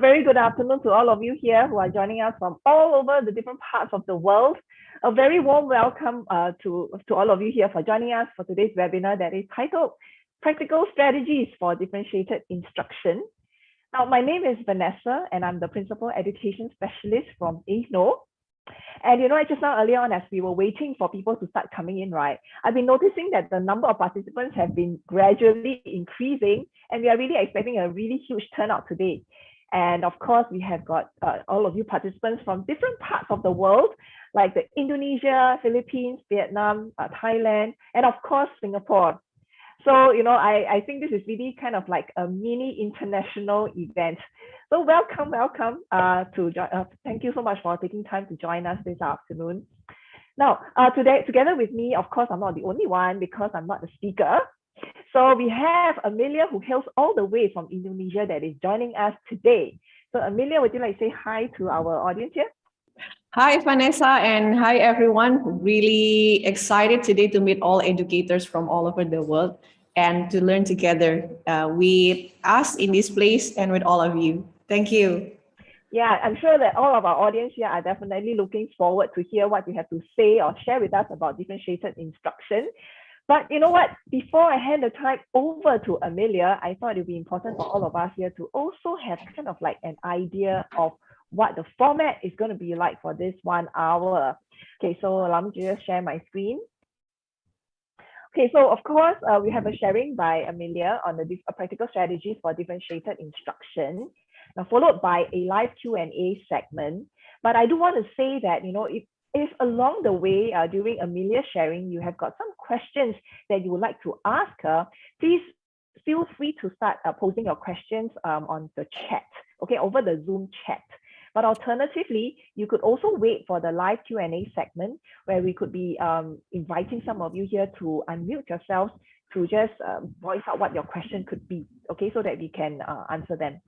very good afternoon to all of you here who are joining us from all over the different parts of the world. A very warm welcome to all of you here for joining us for today's webinar that is titled Practical Strategies for Differentiated Instruction. Now, my name is Vanessa and I'm the Principal Education Specialist from IGNO. And just now earlier on, as we were waiting for people to start coming in, right, I've been noticing that the number of participants have been gradually increasing, and we are really expecting a really huge turnout today. And of course, we have got all of you participants from different parts of the world, like the Indonesia, Philippines, Vietnam, Thailand, and of course, Singapore. So, I think this is really kind of like a mini international event. So welcome thank you so much for taking time to join us this afternoon. Now, today, together with me, of course, I'm not the only one because I'm not the speaker. So we have Amelia, who hails all the way from Indonesia, that is joining us today. So Amelia, would you like to say hi to our audience here? Hi, Vanessa, and hi, everyone. Really excited today to meet all educators from all over the world and to learn together with us in this place and with all of you. Thank you. Yeah, I'm sure that all of our audience here are definitely looking forward to hear what you have to say or share with us about differentiated instruction. But you know what? Before I hand the time over to Amelia, I thought it would be important for all of us here to also have kind of like an idea of what the format is going to be like for this 1 hour. Okay, so allow me to just share my screen. Okay, so of course, we have a sharing by Amelia on the practical strategies for differentiated instruction, now followed by a live Q&A segment. But I do want to say that, if along the way during Amelia's sharing, you have got some questions that you would like to ask her, please feel free to start posing your questions on the chat, okay, over the Zoom chat. But alternatively, you could also wait for the live Q&A segment where we could be inviting some of you here to unmute yourselves to just voice out what your question could be, okay, so that we can answer them.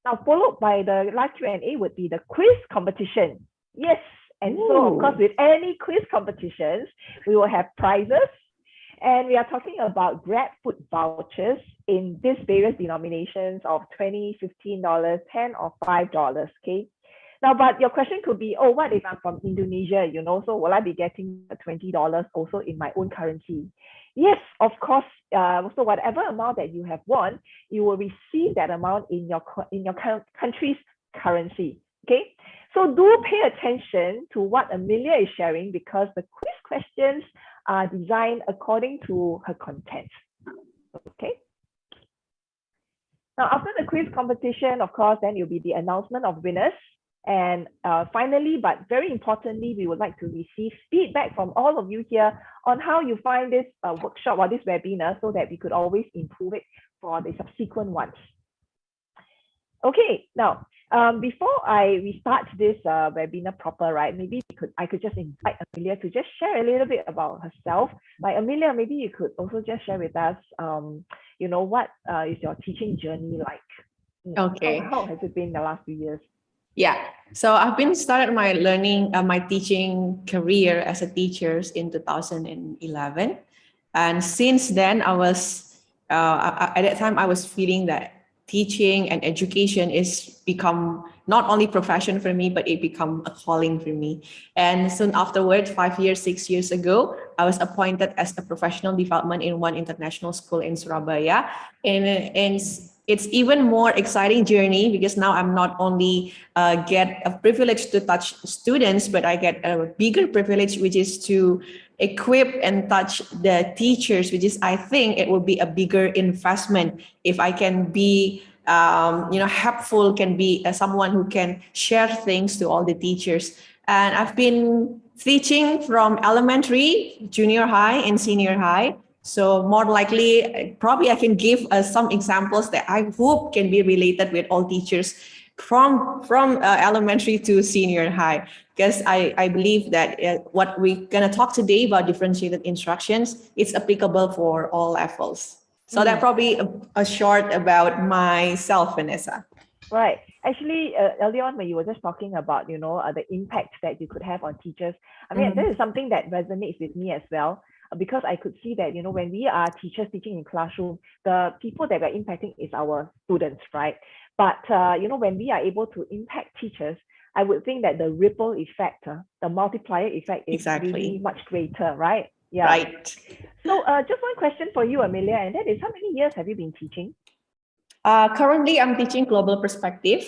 Now, followed by the live Q&A would be the quiz competition. Yes, and so of course, with any quiz competitions, we will have prizes. And we are talking about Grab food vouchers in these various denominations of $20, $15, $10, or $5, okay? Now, but your question could be, oh, what if I'm from Indonesia, so will I be getting $20 also in my own currency? Yes, of course. So whatever amount that you have won, you will receive that amount in your country's currency, okay? So do pay attention to what Amelia is sharing because the quiz questions are designed according to her content, okay? Now, after the quiz competition, of course, then it'll be the announcement of winners. And finally, but very importantly, we would like to receive feedback from all of you here on how you find this workshop or this webinar so that we could always improve it for the subsequent ones. Okay, now, before we start this webinar proper, right, maybe I could just invite Amelia to just share a little bit about herself. Like Amelia, maybe you could also just share with us, what is your teaching journey like? Okay. How has it been the last few years? Yeah, so I've been started my my teaching career as a teacher in 2011. And since then, I was, at that time, I was feeling that teaching and education is become not only profession for me, but it become a calling for me. And soon afterwards, 5 years, 6 years ago, I was appointed as a professional development in one international school in Surabaya. And it's even more exciting journey because now I'm not only get a privilege to touch students, but I get a bigger privilege, which is to equip and touch the teachers, which is, I think it will be a bigger investment if I can be, helpful, can be someone who can share things to all the teachers. And I've been teaching from elementary, junior high, and senior high. So more likely, probably I can give some examples that I hope can be related with all teachers from elementary to senior high, because I believe that what we're going to talk today about differentiated instructions, it's applicable for all levels. So that probably a short about myself, Vanessa. Right. Actually, earlier on when you were just talking about, the impact that you could have on teachers, I mean, this is something that resonates with me as well. Because I could see that, when we are teachers teaching in classroom, the people that we're impacting is our students, right? But when we are able to impact teachers, I would think that the ripple effect, the multiplier effect is really much greater, right? Yeah. Right. So just one question for you, Amelia, and that is, how many years have you been teaching? Currently, I'm teaching Global Perspective.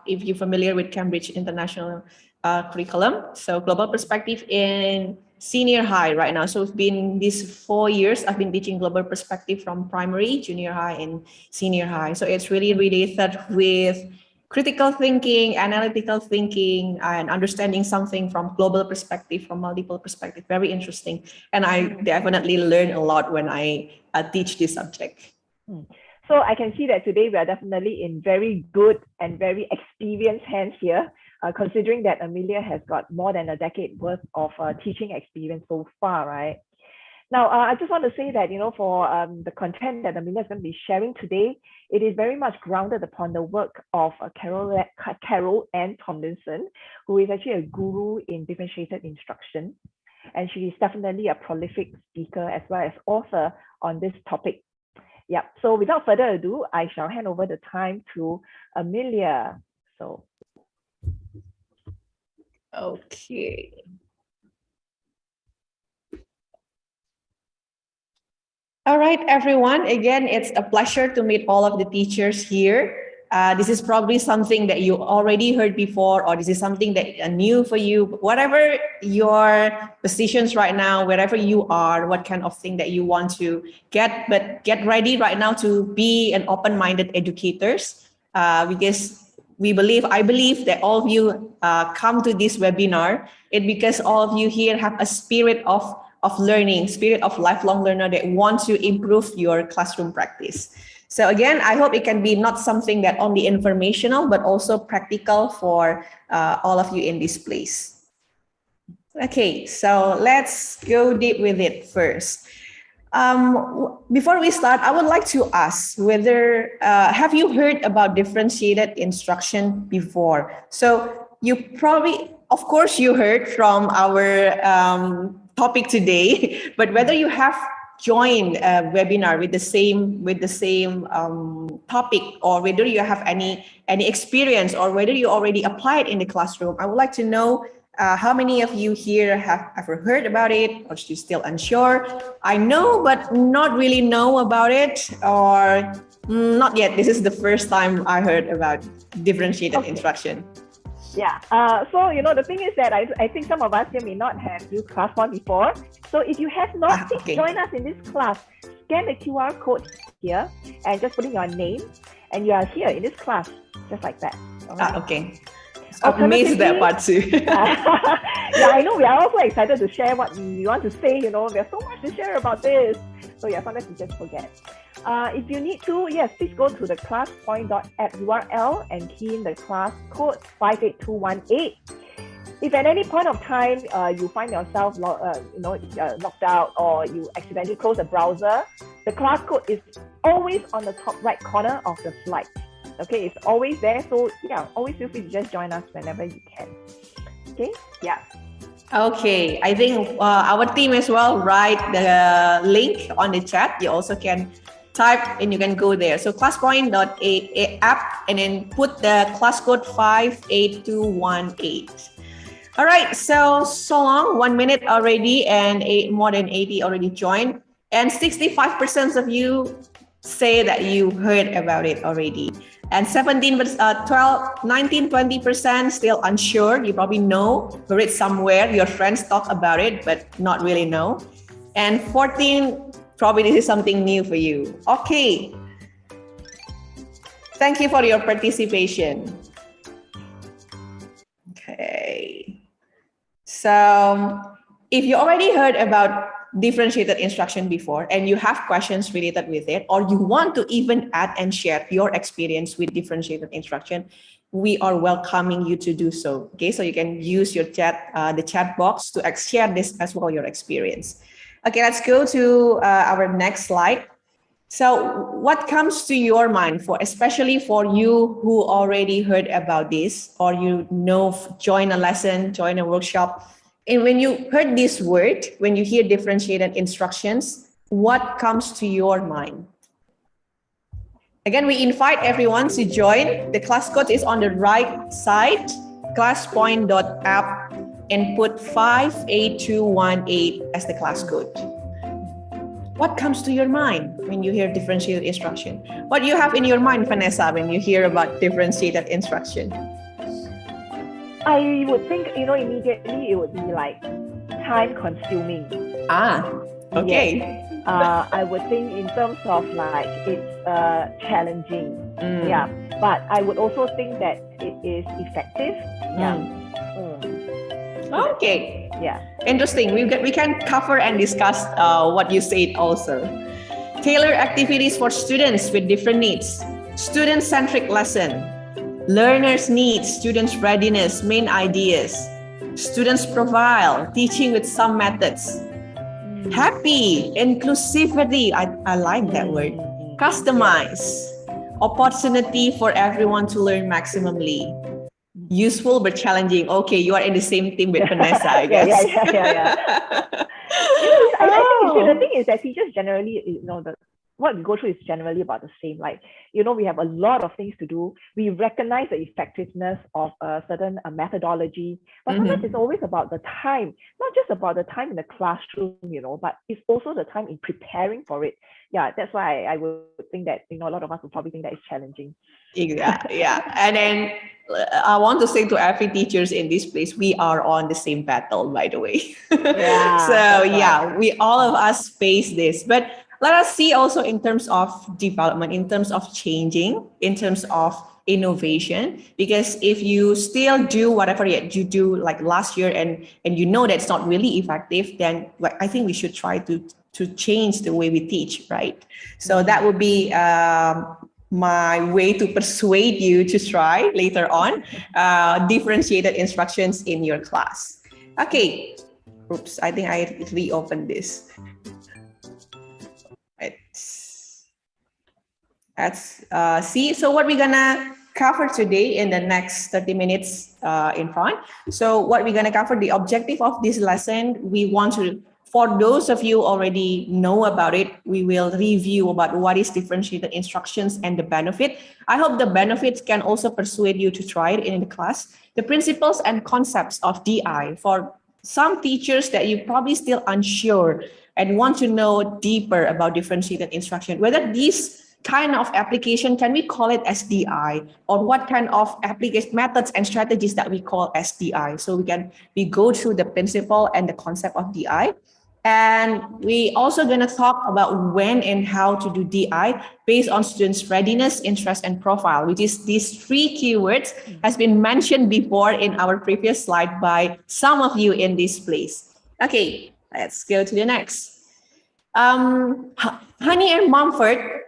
If you're familiar with Cambridge International curriculum, so Global Perspective in senior high right now. So it's been these 4 years I've been teaching Global Perspective from primary, junior high, and senior high. So it's really related with critical thinking, analytical thinking, and understanding something from global perspective, from multiple perspectives. Very interesting. And I definitely learn a lot when I teach this subject. So I can see that today we are definitely in very good and very experienced hands here, considering that Amelia has got more than a decade worth of teaching experience so far, right? Now, I just want to say that, for the content that Amelia is going to be sharing today, it is very much grounded upon the work of Carol Ann Tomlinson, who is actually a guru in differentiated instruction. And she is definitely a prolific speaker as well as author on this topic. Yeah, so without further ado, I shall hand over the time to Amelia. So, okay. All right, everyone. Again, it's a pleasure to meet all of the teachers here. This is probably something that you already heard before, or this is something that is new for you. Whatever your positions right now, wherever you are, what kind of thing that you want to get, but get ready right now to be an open-minded educators, because I believe that all of you come to this webinar, because all of you here have a spirit of learning, spirit of lifelong learner that want to improve your classroom practice. So again, I hope it can be not something that only informational, but also practical for all of you in this place. Okay, so let's go deep with it first. Before we start, I would like to ask whether, have you heard about differentiated instruction before? So you probably, of course, you heard from our topic today, but whether you have joined a webinar with the same topic, or whether you have any experience, or whether you already applied in the classroom, I would like to know how many of you here have ever heard about it, or you're still unsure? I know, but not really know about it, or not yet. This is the first time I heard about differentiated instruction. Yeah, so the thing is that I think some of us here may not have used ClassPoint before. So if you have not, please join us in this class. Scan the QR code here and just put in your name, and you are here in this class, just like that. Right? Okay. I missed that part too. Yeah, I know. We are also excited to share what we want to say. There's so much to share about this. So yeah, sometimes we just forget. If you need to, yes, please go to the ClassPoint.app URL and key in the class code 58218. If at any point of time you find yourself locked out, or you accidentally close the browser, the class code is always on the top right corner of the slide. Okay, it's always there. So yeah, always feel free to just join us whenever you can. Okay, yeah. Okay, I think our team as well write the link on the chat. You also can type and you can go there. So ClassPoint.app and then put the class code 58218. All right, so long, 1 minute already, and more than 80 already joined. And 65% of you say that you heard about it already. And 19-20% still unsure. You probably know, heard it somewhere. Your friends talk about it, but not really know. And 14, probably this is something new for you. Okay. Thank you for your participation. Okay. So if you already heard about differentiated instruction before and you have questions related with it, or you want to even add and share your experience with differentiated instruction, we are welcoming you to do so. Okay, so you can use your chat, the chat box, to share this as well, your experience. Okay, let's go to our next slide. So what comes to your mind, especially for you who already heard about this, or join a lesson, join a workshop? And when you heard this word, when you hear differentiated instructions, what comes to your mind? Again, we invite everyone to join. The class code is on the right side, classpoint.app, and put 58218 as the class code. What comes to your mind when you hear differentiated instruction? What do you have in your mind, Vanessa, when you hear about differentiated instruction? I would think, immediately it would be like time consuming. Okay. Yes. I would think in terms of like it's challenging. Yeah. But I would also think that it is effective. Yeah. Okay. Yeah. Interesting. We can cover and discuss what you said also. Tailor activities for students with different needs. Student-centric lesson. Learners' needs, students' readiness, main ideas. Students' profile, teaching with some methods. Happy, inclusivity, I like that word. Customize, opportunity for everyone to learn maximally. Useful but challenging. Okay, you are in the same team with Vanessa, I guess. Yeah. I think the thing is that teachers generally, what we go through is generally about the same. Like, we have a lot of things to do. We recognize the effectiveness of a certain methodology, but sometimes it's always about the time, not just about the time in the classroom, but it's also the time in preparing for it. Yeah, that's why I would think that, a lot of us would probably think that it's challenging. Yeah. And then I want to say to every teachers in this place, we are on the same battle, by the way. Yeah. So yeah, we all of us face this, but let us see also in terms of development, in terms of changing, in terms of innovation, because if you still do whatever you do like last year and you know that's not really effective, then I think we should try to change the way we teach, right? So that would be my way to persuade you to try later on differentiated instructions in your class. Okay. Oops, I think I reopened this. Let's see. So what we're gonna cover today in the next 30 minutes in front. So what we're gonna cover, the objective of this lesson, we want to, for those of you already know about it, we will review about what is differentiated instructions and the benefit. I hope the benefits can also persuade you to try it in the class. The principles and concepts of DI for some teachers that you're probably still unsure and want to know deeper about differentiated instruction, whether these kind of application, can we call it as DI, or what kind of application methods and strategies that we call as DI. So we go through the principle and the concept of DI. And we also going to talk about when and how to do DI based on students' readiness, interest, and profile, which is these 3 keywords has been mentioned before in our previous slide by some of you in this place. Okay, let's go to the next. Honey and Mumford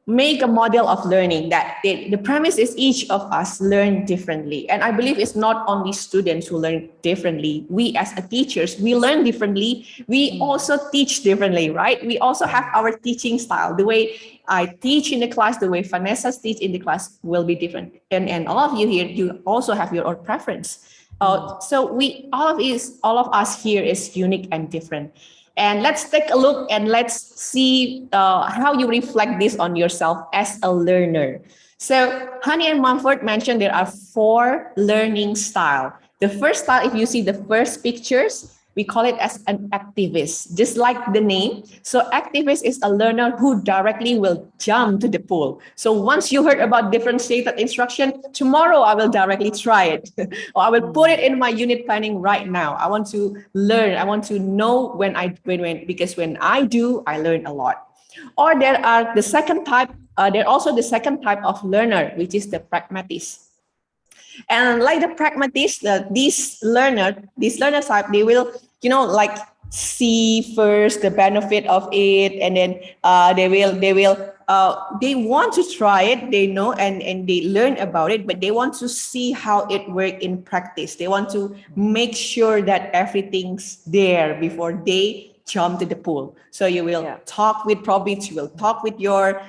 make a model of learning that the premise is each of us learn differently. And I believe it's not only students who learn differently. We as teachers, we learn differently. We also teach differently, right? We also have our teaching style. The way I teach in the class, the way Vanessa teach in the class will be different. And all of you here, you also have your own preference. So all of us here is unique and different. And let's take a look and let's see how you reflect this on yourself as a learner. So Honey and Mumford mentioned there are 4 learning styles. The first style, if you see the first pictures, we call it as an activist, just like the name. So activist is a learner who directly will jump to the pool. So once you heard about differentiated instruction, tomorrow I will directly try it, or I will put it in my unit planning right now. I want to learn. I want to know because when I do, I learn a lot. Or there are the second type. There also the second type of learner, which is the pragmatist. And like the pragmatist, these learner type, they will, like see first the benefit of it, and then they want to try it, they know, and they learn about it, but they want to see how it works in practice. They want to make sure that everything's there before they jump to the pool. So you will talk with you will talk with your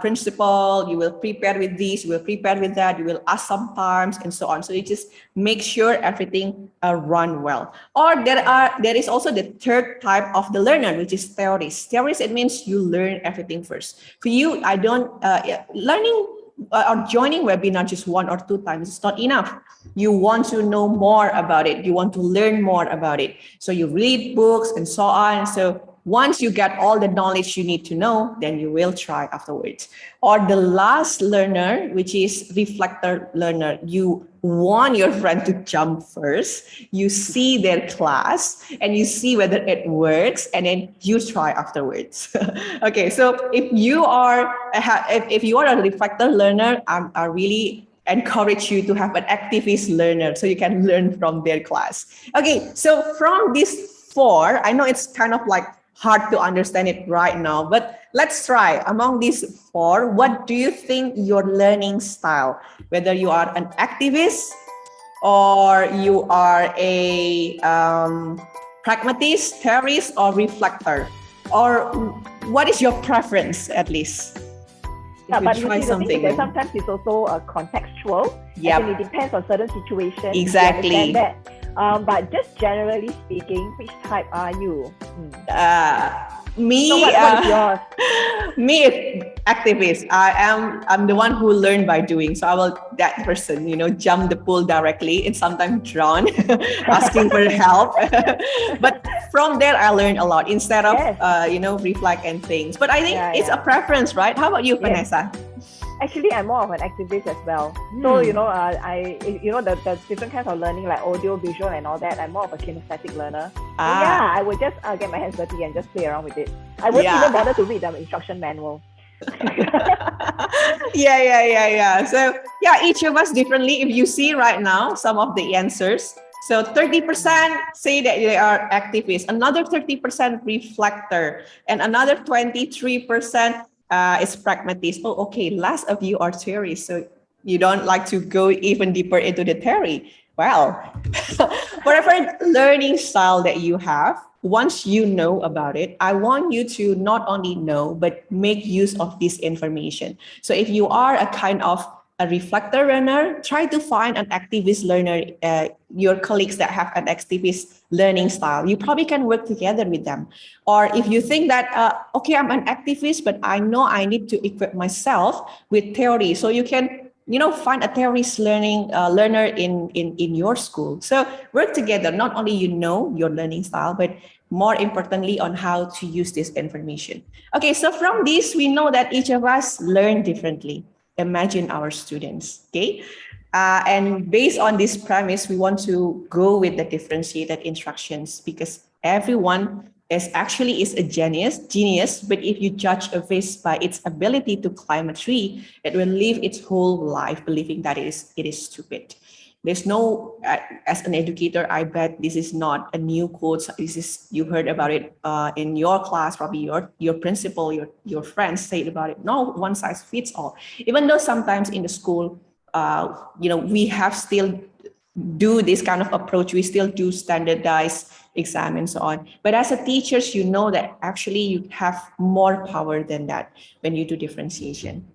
principal, you will prepare with this, you will prepare with that, you will ask sometimes and so on. So you just make sure everything run well. Or there is also the third type of the learner, which is theories. Theories, it means you learn everything first. For you, I don't, learning or joining webinar just 1 or 2 times is not enough. You want to know more about it. You want to learn more about it. So you read books and so on. So once you get all the knowledge you need to know, then you will try afterwards. Or the last learner, which is reflector learner. You want your friend to jump first. You see their class and you see whether it works, and then you try afterwards. Okay, so if you are a reflector learner, I really encourage you to have an activist learner so you can learn from their class. Okay, so from these 4, I know it's kind of like hard to understand it right now, but let's try. Among these 4, what do you think your learning style, whether you are an activist or you are a pragmatist, theorist, or reflector, or what is your preference at least? Yeah, but you see, the thing is that sometimes it's also contextual. Yeah, it depends on certain situations. Exactly. That. But just generally speaking, which type are you? Me, so what is yours? Me is activist. I'm the one who learned by doing. So I will that person, jump the pool directly and sometimes drown, asking for help. But from there, I learned a lot instead of reflect and things. But I think it's a preference, right? How about you, Vanessa? Actually, I'm more of an activist as well. So, the different kinds of learning like audio, visual and all that, I'm more of a kinesthetic learner. So, I would just get my hands dirty and just play around with it. I wouldn't even bother to read the instruction manual. Yeah. So, each of us differently. If you see right now, some of the answers. So 30% say that they are activists, another 30% reflector, and another 23% is pragmatist. Oh, okay. Last of you are theorists, so you don't like to go even deeper into the theory. Well, whatever learning style that you have, once you know about it, I want you to not only know, but make use of this information. So if you are a kind of a reflector learner, try to find an activist learner, your colleagues that have an activist learning style. You probably can work together with them. Or if you think that, I'm an activist, but I know I need to equip myself with theory. So you can, find a theorist learner in your school. So work together, not only your learning style, but more importantly on how to use this information. Okay, so from this, we know that each of us learn differently. Imagine our students, okay? And based on this premise, we want to go with the differentiated instructions because everyone is a genius, but if you judge a fish by its ability to climb a tree, it will live its whole life believing that it is stupid. There's no, as an educator, I bet this is not a new quote. You heard about it in your class, probably your principal, your friends said about it. No, one size fits all. Even though sometimes in the school, we have still do this kind of approach. We still do standardized exam and so on. But as a teachers, you know that actually you have more power than that when you do differentiation.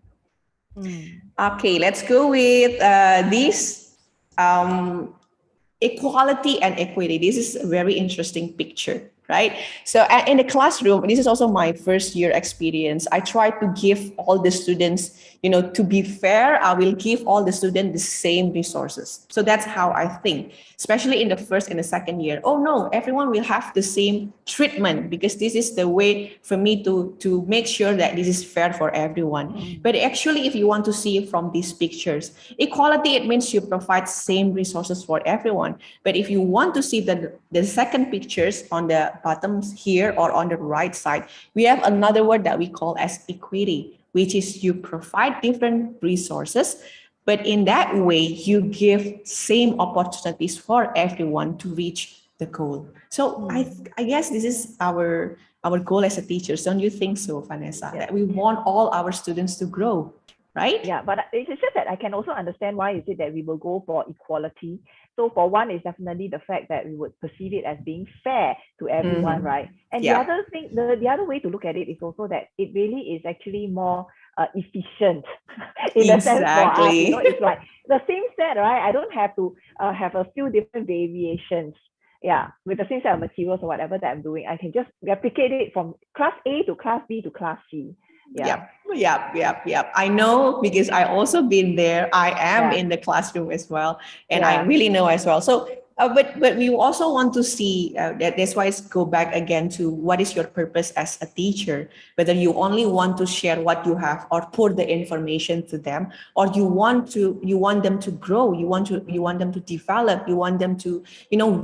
Okay, let's go with this. Equality and equity. This is a very interesting picture, right? So in the classroom, this is also my first year experience. I try to give all the students, to be fair, I will give all the students the same resources. So that's how I think, especially in the first and the second year. Oh no, everyone will have the same treatment because this is the way for me to make sure that this is fair for everyone. But actually, if you want to see from these pictures, equality, it means you provide same resources for everyone. But if you want to see the second pictures on the bottom here or on the right side, we have another word that we call as equity, which is you provide different resources, but in that way, you give same opportunities for everyone to reach the goal. So I guess this is our goal as a teacher. Don't you think so, Vanessa? That we want all our students to grow. right? Yeah, but it's just that I can also understand why is it that we will go for equality. So for one is definitely the fact that we would perceive it as being fair to everyone, right? And the Yeah, other thing, the other way to look at it is also that it really is actually more efficient in a sense for us. exactly. It's like the same set, right? I don't have to have a few different variations. Yeah, with the same set of materials or whatever that I'm doing, I can just replicate it from class A to class B to class C. Yeah. Yep. I know because I also been there. I am Yeah. in the classroom as well, and I Yeah. really know as well. So, but we also want to see that's why it's go back again to what is your purpose as a teacher. Whether you only want to share what you have or pour the information to them, or you want them to grow. You want them to develop. You want them to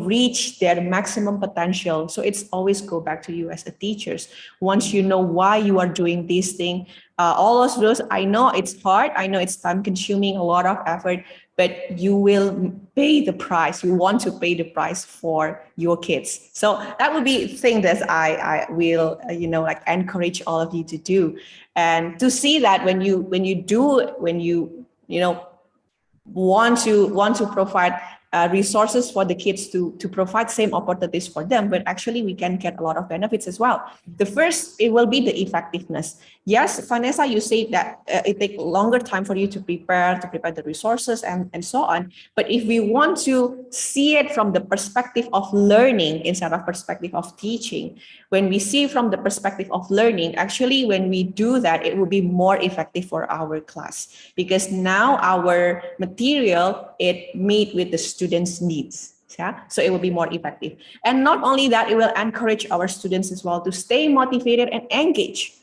reach their maximum potential. So it's always go back to you as a teachers. Once you know why you are doing this thing, all of those, I know it's hard, I know it's time consuming, a lot of effort, but you will pay the price. You want to pay the price for your kids. So that would be thing that I will like encourage all of you to do, and to see that when you want to provide resources for the kids to provide same opportunities for them, but actually we can get a lot of benefits as well. The first, it will be the effectiveness. Yes, Vanessa, you say that it takes longer time for you to prepare the resources and so on. But if we want to see it from the perspective of learning instead of perspective of teaching, when we see from the perspective of learning, actually when we do that, it will be more effective for our class, because now our material, it meet with the students' needs. Yeah, so it will be more effective. And not only that, it will encourage our students as well to stay motivated and engaged.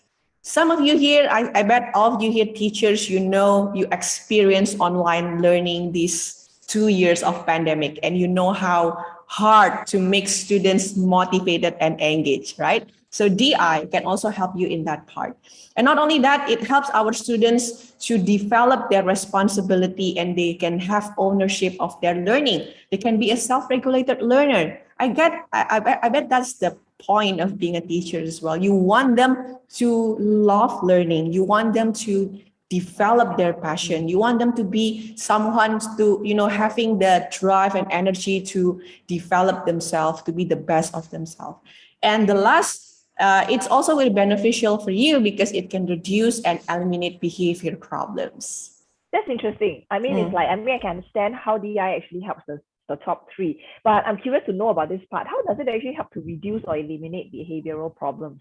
Some of you here, I bet all of you here teachers, you experience online learning these 2 years of pandemic, and you know how hard to make students motivated and engaged, right? So DI can also help you in that part. And not only that, it helps our students to develop their responsibility, and they can have ownership of their learning. They can be a self-regulated learner. I bet that's the point of being a teacher as well. You want them to love learning. You want them to develop their passion. You want them to be someone to, having the drive and energy to develop themselves, to be the best of themselves. And the last, it's also very beneficial for you because it can reduce and eliminate behavior problems. That's interesting. I mean, it's like, I can understand how DI actually helps the top three, but I'm curious to know about this part. How does it actually help to reduce or eliminate behavioral problems?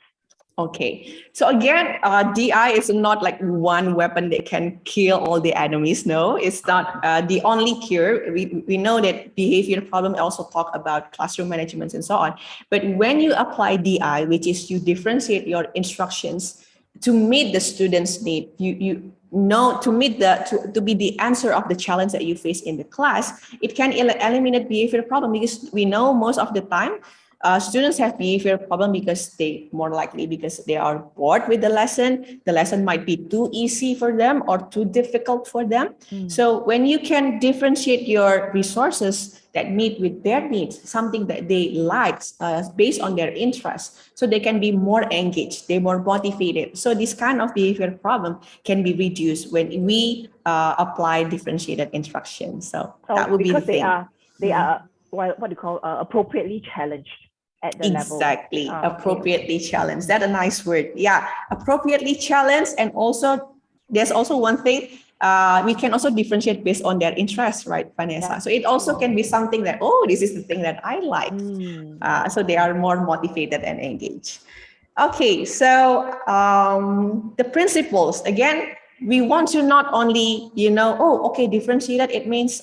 Okay, so again, DI is not like one weapon that can kill all the enemies. No, it's not the only cure. We know that behavior problem also talk about classroom management and so on. But when you apply DI, which is you differentiate your instructions to meet the student's need, you know, to meet to be the answer of the challenge that you face in the class, it can eliminate behavior problem, because we know most of the time students have behavior problem because they are bored with the lesson. The lesson might be too easy for them or too difficult for them. So when you can differentiate your resources that meet with their needs, something that they like based on their interests, so they can be more engaged, they're more motivated. So this kind of behavior problem can be reduced when we apply differentiated instruction. So that would be the thing. They are what do you call appropriately challenged at the Exactly. level. Appropriately challenged. That's a nice word. Yeah, appropriately challenged. And also, there's also one thing, we can also differentiate based on their interests, right, Vanessa? Yeah. So it also can be something that, this is the thing that I like. So they are more motivated and engaged. Okay, so the principles, again, we want to not only, differentiated, it means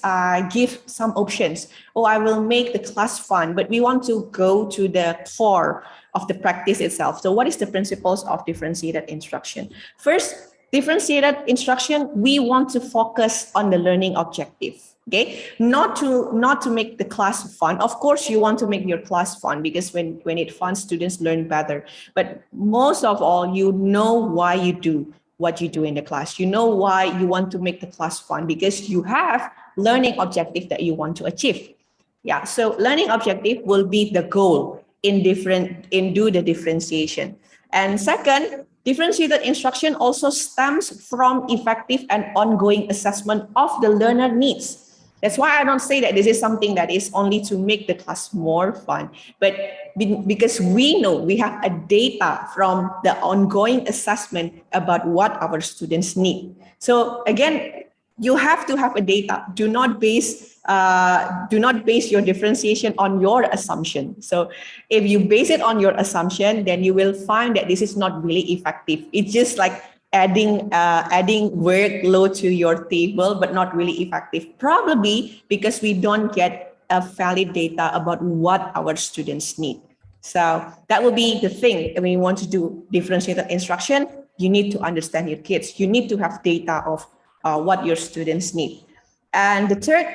give some options. I will make the class fun, but we want to go to the core of the practice itself. So what is the principles of differentiated instruction? First, differentiated instruction, we want to focus on the learning objective. Okay, not to make the class fun. Of course, you want to make your class fun, because when it's fun, students learn better. But most of all, you know why you do what you do in the class. You know why you want to make the class fun, because you have learning objective that you want to achieve. Yeah, so learning objective will be the goal in do the differentiation. And second, Differentiated instruction also stems from effective and ongoing assessment of the learner needs. That's why I don't say that this is something that is only to make the class more fun, but because we know we have a data from the ongoing assessment about what our students need. So again, you have to have a data. Do not base your differentiation on your assumption. So if you base it on your assumption, then you will find that this is not really effective. It's just like adding workload to your table, but not really effective. Probably because we don't get a valid data about what our students need. So that will be the thing. When you want to do differentiated instruction, you need to understand your kids. You need to have data of what your students need. And the third,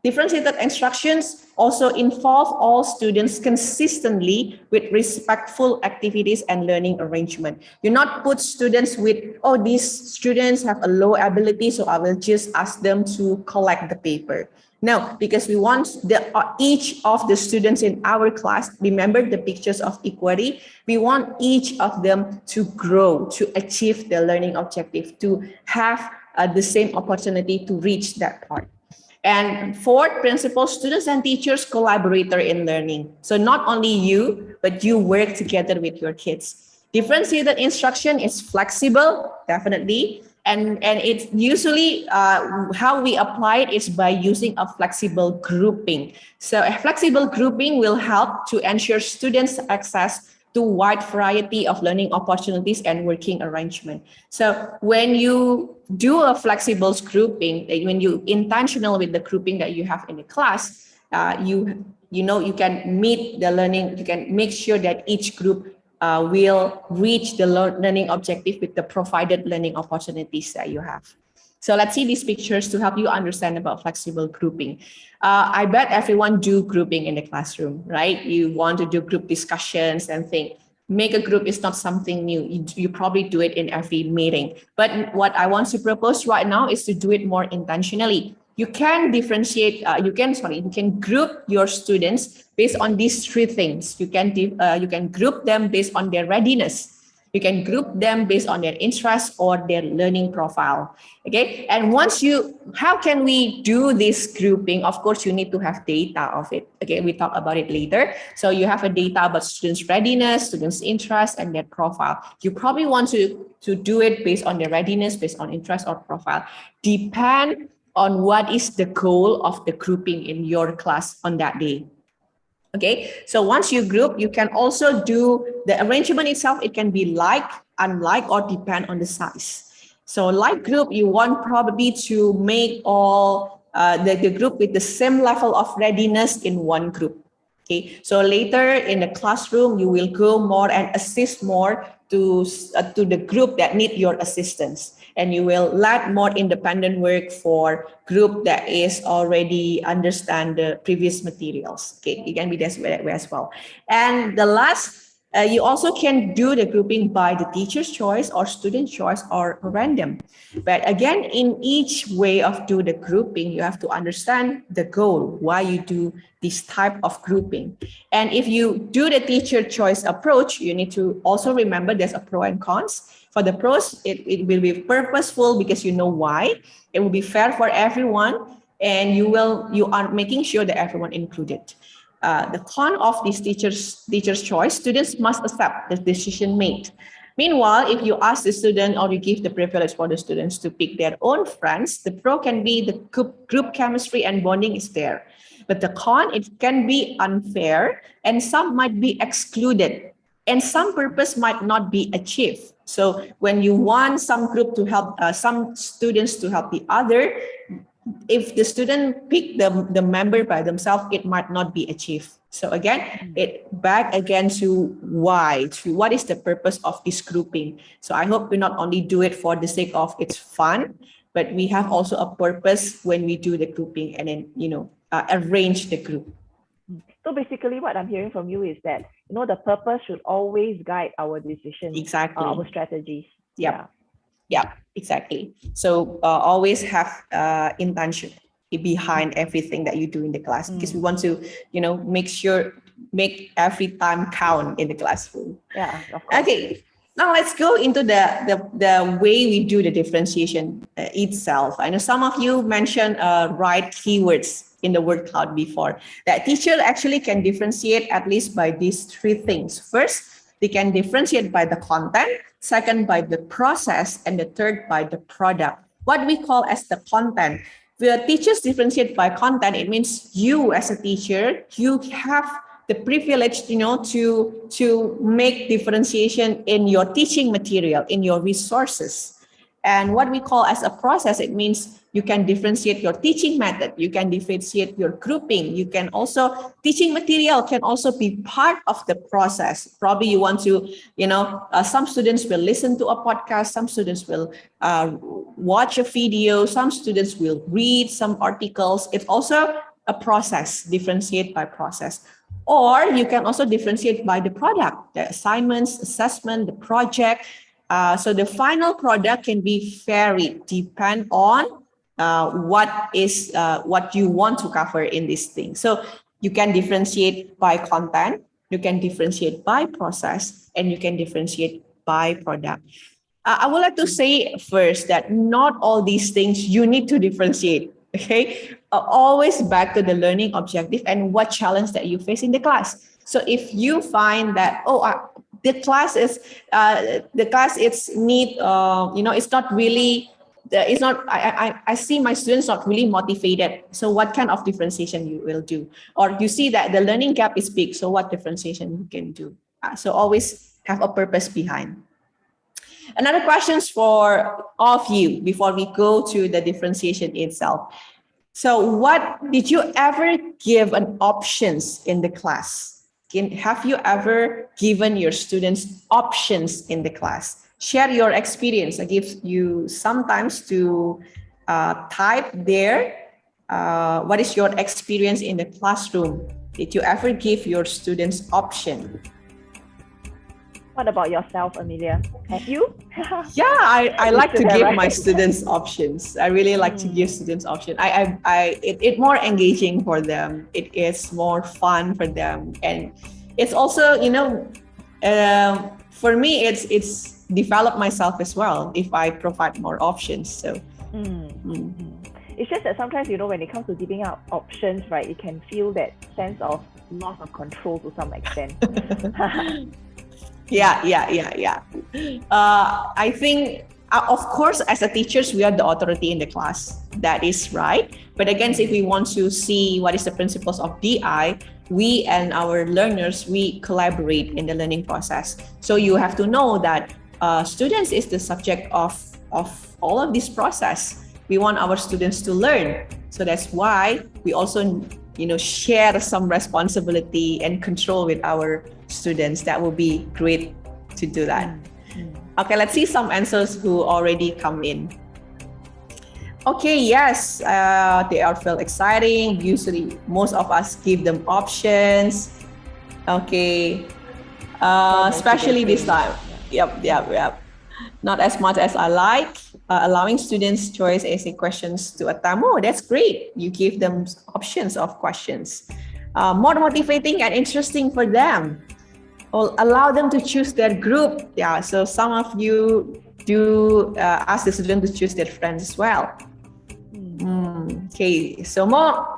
differentiated instructions also involve all students consistently with respectful activities and learning arrangement. You not put students with, oh, these students have a low ability, so I will just ask them to collect the paper. No, because we want each of the students in our class, remember the pictures of equity, we want each of them to grow, to achieve their learning objective, to have the same opportunity to reach that part. And fourth principle, students and teachers collaborator in learning. So not only you, but you work together with your kids. Differentiated instruction is flexible, definitely. And it's usually how we apply it is by using a flexible grouping. So a flexible grouping will help to ensure students access to wide variety of learning opportunities and working arrangement. So when you do a flexible grouping, when you intentional with the grouping that you have in the class, you can meet the learning, you can make sure that each group will reach the learning objective with the provided learning opportunities that you have. So let's see these pictures to help you understand about flexible grouping. I bet everyone do grouping in the classroom, right? You want to do group discussions and think. Make a group is not something new. You probably do it in every meeting. But what I want to propose right now is to do it more intentionally. You can differentiate, you can group your students based on these three things. You can group them based on their readiness. You can group them based on their interests or their learning profile. Okay. And how can we do this grouping? Of course, you need to have data of it. Okay. We talk about it later. So you have a data about students' readiness, students' interest, and their profile. You probably want to do it based on their readiness, based on interest or profile. Depend on what is the goal of the grouping in your class on that day. Okay, so once you group, you can also do the arrangement itself. It can be like, unlike, or depend on the size. So like group, you want probably to make all the group with the same level of readiness in one group. Okay, so later in the classroom, you will go more and assist more to the group that need your assistance. And you will let more independent work for group that is already understand the previous materials. Okay, it can be this way as well. And the last, you also can do the grouping by the teacher's choice or student choice or random. But again, in each way of do the grouping, you have to understand the goal, why you do this type of grouping. And if you do the teacher choice approach, you need to also remember there's a pro and cons. For the pros, it will be purposeful because you know why. It will be fair for everyone, and you are making sure that everyone included. The con of this teacher's choice, students must accept the decision made. Meanwhile, if you ask the student or you give the privilege for the students to pick their own friends, the pro can be the group chemistry and bonding is there. But the con, it can be unfair and some might be excluded and some purpose might not be achieved. So when you want some group to help, some students to help the other, if the student pick the member by themselves, it might not be achieved. So again, it back again to what is the purpose of this grouping. So I hope we not only do it for the sake of it's fun, but we have also a purpose when we do the grouping and then, arrange the group. So basically what I'm hearing from you is that, the purpose should always guide our decisions, exactly, our strategies. Yeah, exactly. So always have intention behind everything that you do in the class, because we want to, make every time count in the classroom. Yeah, of course. Okay. Now let's go into the way we do the differentiation itself. I know some of you mentioned right keywords in the word cloud before. That teacher actually can differentiate at least by these three things. First, they can differentiate by the content. Second, by the process. And the third, by the product. What we call as the content. Where teachers differentiate by content, it means you as a teacher, you have the privilege, to make differentiation in your teaching material, in your resources. And what we call as a process, it means you can differentiate your teaching method, you can differentiate your grouping, you can also, teaching material can also be part of the process. Probably you want to, some students will listen to a podcast, some students will watch a video, some students will read some articles. It's also a process, differentiate by process. Or you can also differentiate by the product, the assignments, assessment, the project. So the final product can be varied, depend on what you want to cover in this thing. So you can differentiate by content, you can differentiate by process, and you can differentiate by product. I would like to say first that not all these things you need to differentiate. Okay, always back to the learning objective and what challenge that you face in the class. So if you find that the class is need it's not really it's not I see my students not really motivated. So what kind of differentiation you will do? Or you see that the learning gap is big. So what differentiation you can do? So always have a purpose behind. Another questions for all of you before we go to the differentiation itself. So what did you ever give an options in the class? Have you ever given your students options in the class? Share your experience. I give you sometimes to type there. What is your experience in the classroom? Did you ever give your students option? What about yourself, Amelia? Have you? Yeah, I like to give my students options. I really like to give students options. It's more engaging for them. It is more fun for them, and it's also for me it's develop myself as well if I provide more options. So. It's just that sometimes when it comes to giving out options, right, you can feel that sense of loss of control to some extent. Yeah. I think, of course, as a teachers, we are the authority in the class. That is right. But again, if we want to see what is the principles of DI, we and our learners, we collaborate in the learning process. So you have to know that students is the subject of all of this process. We want our students to learn. So that's why we also share some responsibility and control with our students. That will be great to do that. Okay, let's see some answers who already come in. Okay, yes, they all feel exciting. Usually, most of us give them options. Okay, especially this time. Yep. Not as much as I like. Allowing students choice essay questions to attempt. Oh, that's great. You give them options of questions. More motivating and interesting for them. Or allow them to choose their group. Yeah, so some of you do ask the student to choose their friends as well. Okay, so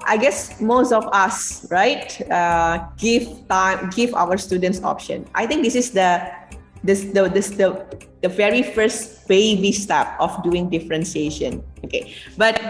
I guess most of us, right, give our students option. I think this is the very first baby step of doing differentiation. Okay, but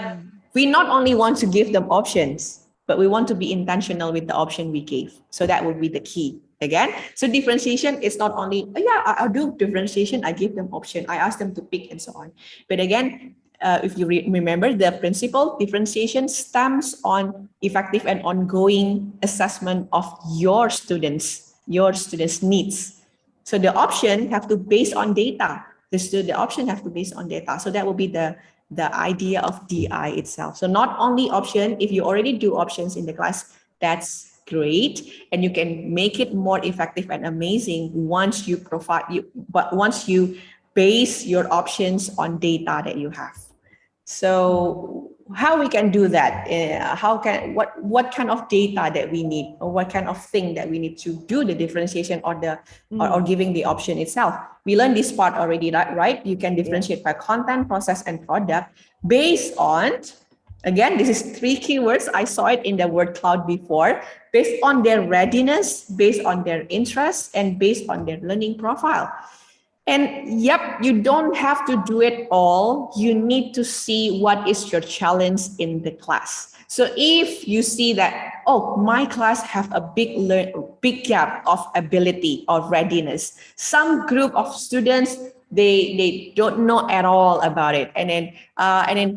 we not only want to give them options, but we want to be intentional with the option we gave. So that would be the key. Again, so differentiation is not only, I'll do differentiation, I give them option, I ask them to pick and so on. But again, if you remember the principle, differentiation stems on effective and ongoing assessment of your students' needs. So the option have to base on data. The option have to base on data. So that will be the idea of DI itself. So not only option, if you already do options in the class, that's great, and you can make it more effective and amazing once you base your options on data that you have. So how we can do that? What kind of data that we need, or what kind of thing that we need to do the differentiation or or giving the option itself? We learned this part already, right? You can differentiate by content, process, and product based on, again, this is 3 keywords. I saw it in the word cloud before, based on their readiness, based on their interests, and based on their learning profile. And yep, you don't have to do it all. You need to see what is your challenge in the class. So if you see that, oh, my class have a big gap of ability or readiness, some group of students, they don't know at all about it, and then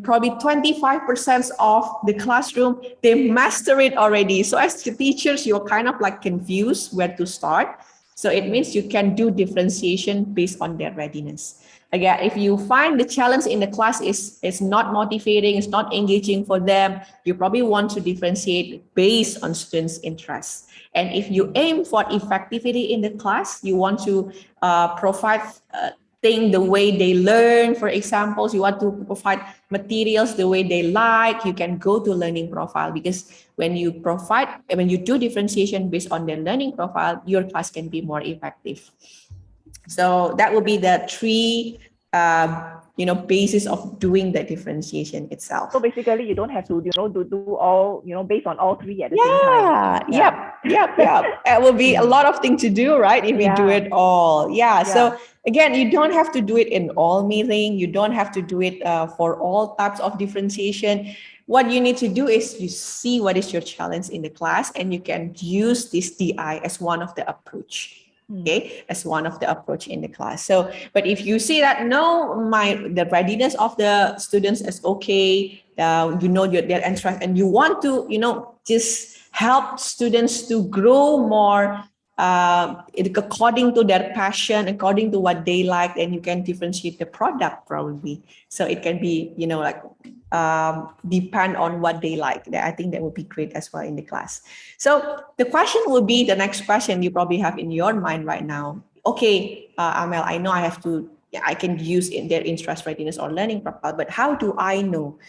probably 25% of the classroom, they master it already. So as the teachers, you're kind of like confused where to start. So it means you can do differentiation based on their readiness. Again, if you find the challenge in the class is not motivating, it's not engaging for them, you probably want to differentiate based on students' interests. And if you aim for effectivity in the class, you want to provide things the way they learn. For example, you want to provide materials the way they like, you can go to learning profile, because when you do differentiation based on their learning profile, your class can be more effective. So that will be the 3 basis of doing the differentiation itself. So basically, you don't have to, do all, based on all 3 at the same time. Yep. It will be a lot of things to do, right? If we do it all. So again, you don't have to do it in all meeting. You don't have to do it for all types of differentiation. What you need to do is you see what is your challenge in the class, and you can use this DI as one of the approach. Okay, as one of the approach in the class. So, but if you see that the readiness of the students is okay, their interest, and you want to, just help students to grow more according to their passion, according to what they like, then you can differentiate the product probably. So it can be, depend on what they like. I think that would be great as well in the class. So the question will be, the next question you probably have in your mind right now. Okay, Amel, I know I can use in their interest, readiness, or learning profile, but how do I know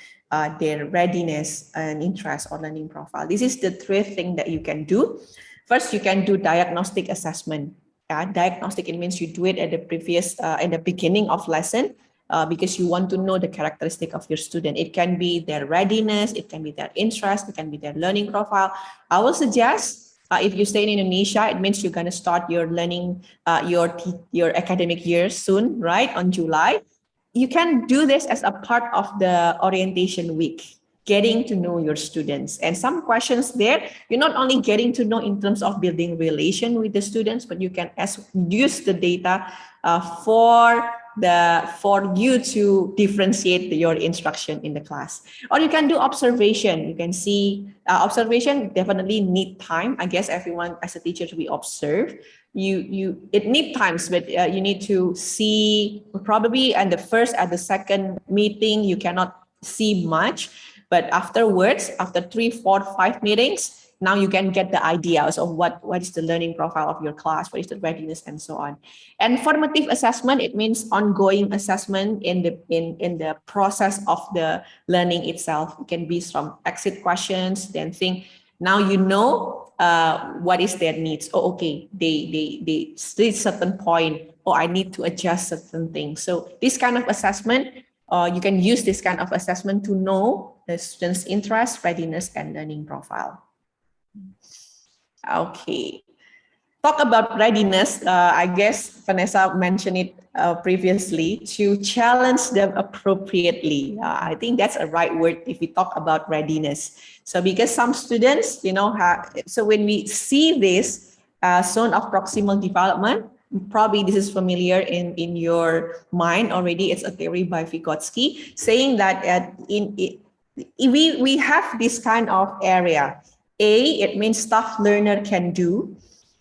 their readiness and interest or learning profile? This is the 3 things that you can do. First, you can do diagnostic assessment. Diagnostic, it means you do it at in the beginning of lesson, because you want to know the characteristic of your student. It can be their readiness, it can be their interest, it can be their learning profile. I will suggest, if you stay in Indonesia, it means you're going to start your learning, your academic year soon, right? On July. You can do this as a part of the orientation week, getting to know your students. And some questions there, you're not only getting to know in terms of building relation with the students, but you can use the data for you to differentiate your instruction in the class. Or you can do observation. You can see observation definitely need time. I guess everyone as a teacher to be observed. It need times, but you need to see probably at the second meeting, you cannot see much. But afterwards, after 3, 4, 5 meetings, now you can get the ideas of what is the learning profile of your class, what is the readiness, and so on. And formative assessment, it means ongoing assessment in the process of the learning itself. It can be from exit questions, then think, now what is their needs. Oh, okay, they reach certain point, or I need to adjust certain things. So this kind of assessment, you can use this kind of assessment to know the student's interest, readiness, and learning profile. Okay. Talk about readiness. I guess Vanessa mentioned it previously, to challenge them appropriately. I think that's a right word if we talk about readiness. So because some students, so when we see this zone of proximal development, probably this is familiar in your mind already. It's a theory by Vygotsky saying that we have this kind of area. A, it means stuff learner can do.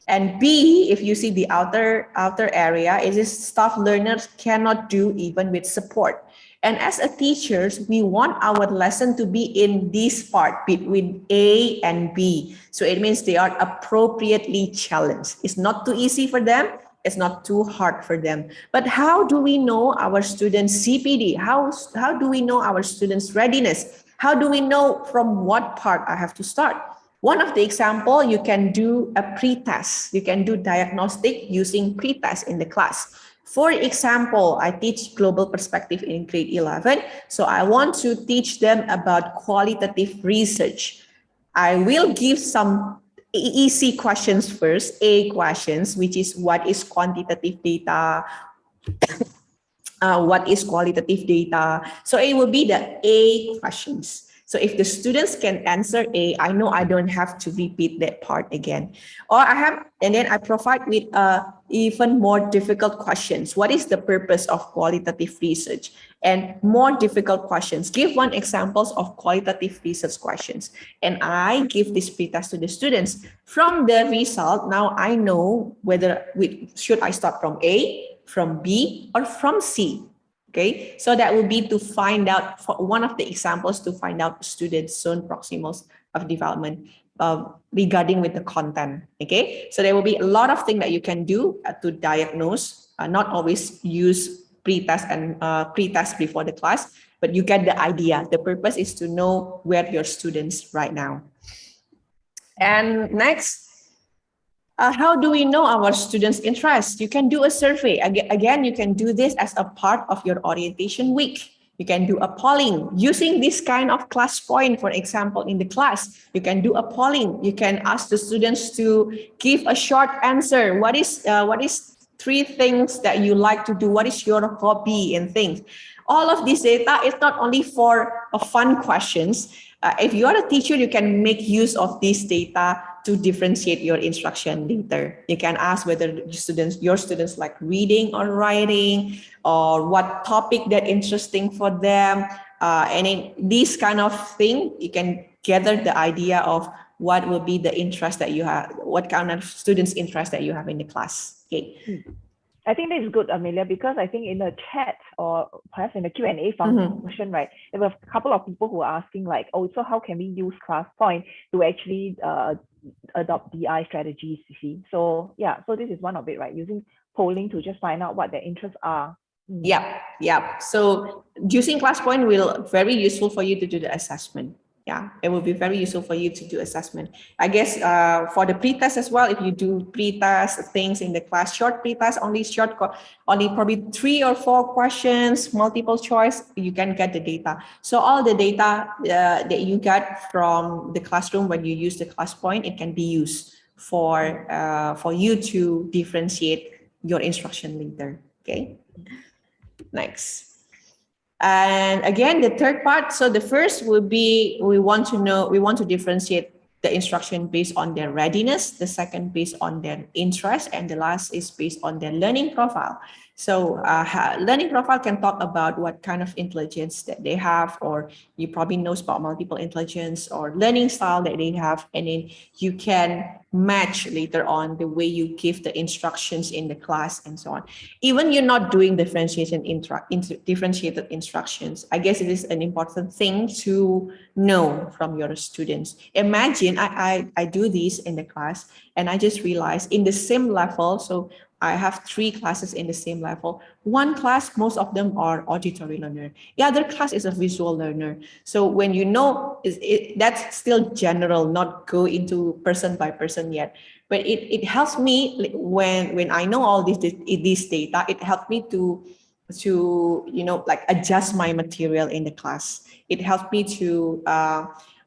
And B, if you see the outer area, it is stuff learners cannot do even with support. And as a teachers, we want our lesson to be in this part between A and B. So it means they are appropriately challenged. It's not too easy for them. It's not too hard for them. But how do we know our students' CPD? How do we know our students' readiness? How do we know from what part I have to start? One of the example, you can do a pre-test. You can do diagnostic using pre-test in the class. For example, I teach global perspective in grade 11. So I want to teach them about qualitative research. I will give some easy questions first, A questions, which is what is quantitative data, what is qualitative data. So it will be the A questions. So if the students can answer A, I know I don't have to repeat that part again. Or and then I provide with even more difficult questions. What is the purpose of qualitative research? And more difficult questions. Give one examples of qualitative research questions. And I give this pretest to the students. From the result, now I know whether should I start from A, from B, or from C. Okay, so that will be to find out, for one of the examples, to find out students' zone proximals of development regarding with the content. Okay, so there will be a lot of things that you can do to diagnose, not always use pre-test and pre-test before the class, but you get the idea. The purpose is to know where your students right now. And next, how do we know our students' interest? You can do a survey. Again, you can do this as a part of your orientation week. You can do a polling using this kind of ClassPoint, for example, in the class. You can do a polling. You can ask the students to give a short answer. What is 3 things that you like to do? What is your hobby and things? All of this data is not only for fun questions. If you are a teacher, you can make use of this data to differentiate your instruction later. You can ask whether your students like reading or writing, or what topic that interesting for them. And in this kind of thing, you can gather the idea of what will be the interest that you have, what kind of students' interest that you have in the class. Okay. I think this is good, Amelia, because I think in the chat or perhaps in the Q&A function, right, there were a couple of people who are asking like, oh, so how can we use ClassPoint to actually adopt DI strategies, you see? So yeah, so this is one of it, right? Using polling to just find out what their interests are. Yeah. So using ClassPoint will very useful for you to do the assessment. Yeah, it will be very useful for you to do assessment. I guess for the pre-test as well, if you do pre-test things in the class, short pre-test, only probably 3 or 4 questions, multiple choice, you can get the data. So all the data that you get from the classroom when you use the ClassPoint, it can be used for you to differentiate your instruction later. Okay. Next. And again, the third part. So the first will be, we want to differentiate the instruction based on their readiness. The second based on their interest, and the last is based on their learning profile. So learning profile can talk about what kind of intelligence that they have, or you probably know about multiple intelligence or learning style that they have. And then you can match later on the way you give the instructions in the class and so on. Even you're not doing differentiated instructions, I guess it is an important thing to know from your students. Imagine I do this in the class and I just realized in the same level, so I have 3 classes in the same level. One class, most of them are auditory learner. The other class is a visual learner. So when you know, that's still general, not go into person by person yet. But it helps me when I know all this data, it helps me to like adjust my material in the class. It helps me to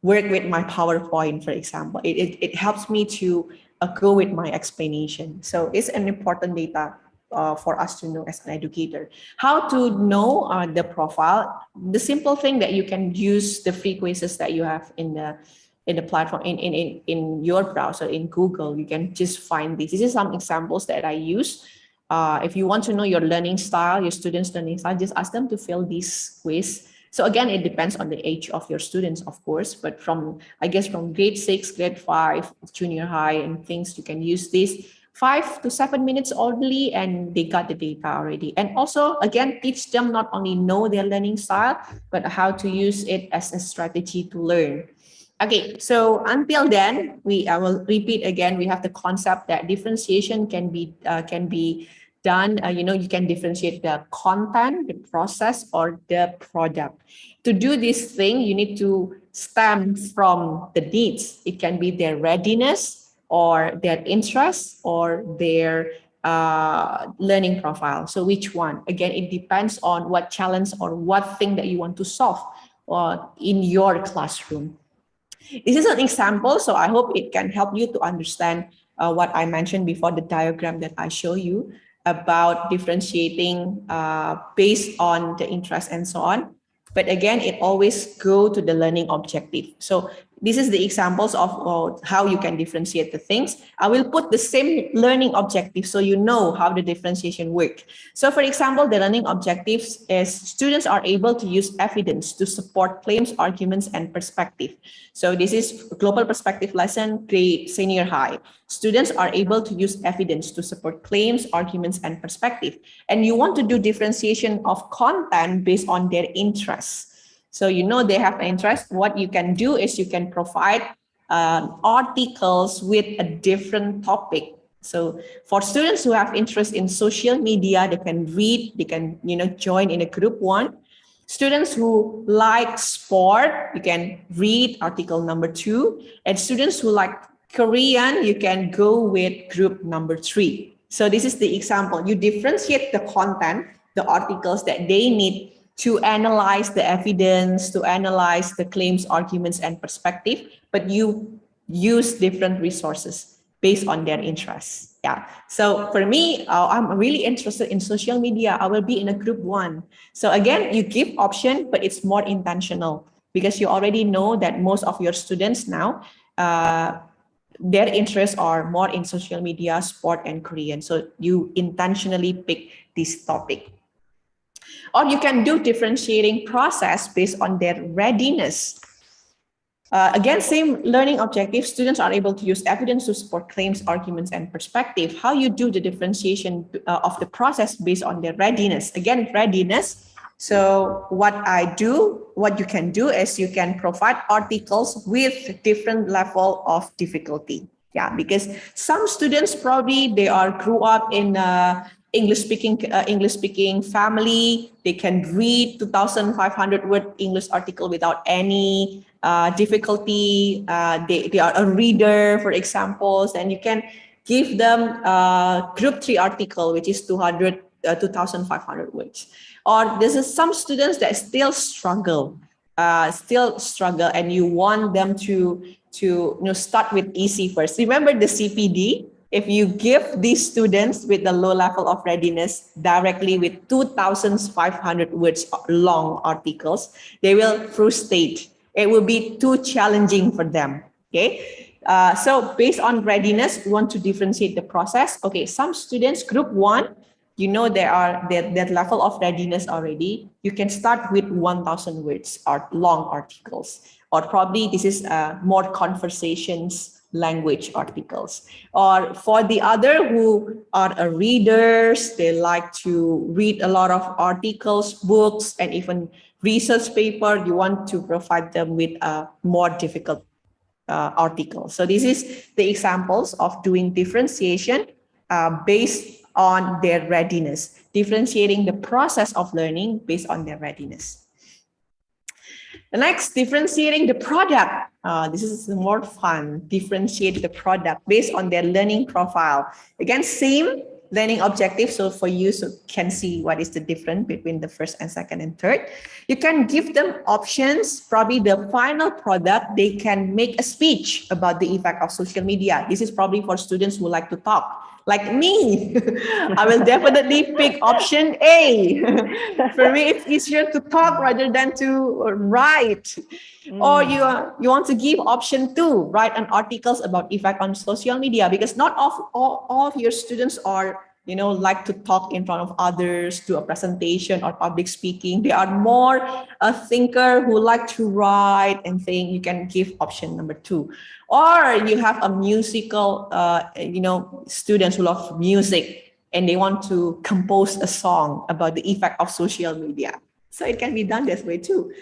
work with my PowerPoint, for example. It helps me to go with my explanation. So it's an important data for us to know as an educator. How to know the profile? The simple thing that you can use the free quizzes that you have in the platform, in your browser, in Google. You can just find this. This is some examples that I use. If you want to know your learning style, your students' learning style, just ask them to fill this quiz. So again, it depends on the age of your students, of course, but from grade 6, grade 5, junior high and things, you can use this 5 to 7 minutes only, and they got the data already. And also, again, teach them not only know their learning style, but how to use it as a strategy to learn. Okay, so until then, I will repeat again, we have the concept that differentiation can be done, you can differentiate the content, the process, or the product. To do this thing, you need to stem from the needs. It can be their readiness or their interest or their learning profile. So which one? Again, it depends on what challenge or what thing that you want to solve in your classroom. This is an example, so I hope it can help you to understand what I mentioned before, the diagram that I show you about differentiating based on the interest and so on. But again, it always go to the learning objective. So this is the examples of how you can differentiate the things. I will put the same learning objective so you know how the differentiation work. So for example, the learning objectives is students are able to use evidence to support claims, arguments, and perspective. So this is global perspective lesson, grade senior high. Students are able to use evidence to support claims, arguments, and perspective. And you want to do differentiation of content based on their interests. So they have an interest. What you can do is you can provide articles with a different topic. So for students who have interest in social media, they can read, they can join in a group 1. Students who like sport, you can read article number 2. And students who like Korean, you can go with group number 3. So this is the example. You differentiate the content, the articles that they need to analyze the evidence, to analyze the claims, arguments, and perspective, but you use different resources based on their interests. Yeah. So for me, I'm really interested in social media. I will be in a group 1. So again, you give option, but it's more intentional because you already know that most of your students now, their interests are more in social media, sport, and Korean. So you intentionally pick this topic. Or you can do differentiating process based on their readiness. Again, same learning objective. Students are able to use evidence to support claims, arguments, and perspective. How you do the differentiation of the process based on their readiness. Again, readiness. So what you can do is you can provide articles with different level of difficulty. Yeah, because some students probably grew up in English speaking family. They can read 2,500 word English article without any difficulty. They are a reader, for examples, and you can give them group 3 article, which is 2,500 words. Or there's some students that still struggle, and you want them to start with easy first. Remember the CPD? If you give these students with the low level of readiness directly with 2,500 words long articles, they will frustrate. It will be too challenging for them. Okay. So based on readiness, we want to differentiate the process. Okay. Some students, group 1, that level of readiness already. You can start with 1,000 words or long articles, or probably this is more conversations language articles. Or for the other who are readers, they like to read a lot of articles, books, and even research paper, you want to provide them with a more difficult article. So this is the examples of doing differentiation based on their readiness, differentiating the process of learning based on their readiness. The next, differentiating the product. This is more fun. Differentiate the product based on their learning profile. Again, same learning objective. So for you, can see what is the difference between the first and second and third. You can give them options. Probably the final product, they can make a speech about the effect of social media. This is probably for students who like to talk. Like me, I will definitely pick option A. For me, it's easier to talk rather than to write. Or you want to give option 2, write an articles about effect on social media, because not all of your students are like to talk in front of others, do a presentation or public speaking. They are more a thinker who like to write and think. You can give option number 2. Or you have a musical, students who love music and they want to compose a song about the effect of social media. So it can be done this way too.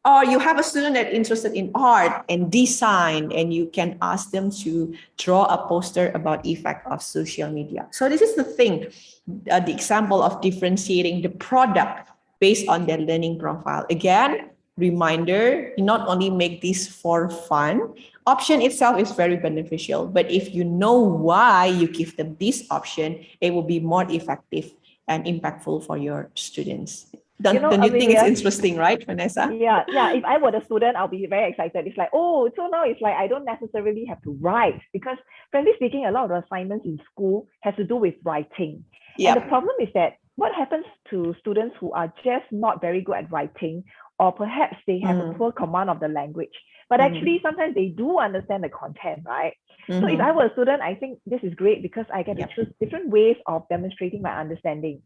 Or you have a student that's interested in art and design, and you can ask them to draw a poster about effect of social media. So this is the thing, the example of differentiating the product based on their learning profile. Again, reminder, you not only make this for fun, option itself is very beneficial, but if you know why you give them this option, it will be more effective and impactful for your students. Don't you think it's Amelia, interesting, right, Vanessa? yeah, if I were the student, I'll be very excited. It's like, oh, so now it's like I don't necessarily have to write, because frankly speaking, a lot of the assignments in school has to do with writing. And the problem is that what happens to students who are just not very good at writing, or perhaps they have a poor command of the language, but actually sometimes they do understand the content, right? So if I were a student, I think this is great because I get to choose different ways of demonstrating my understanding.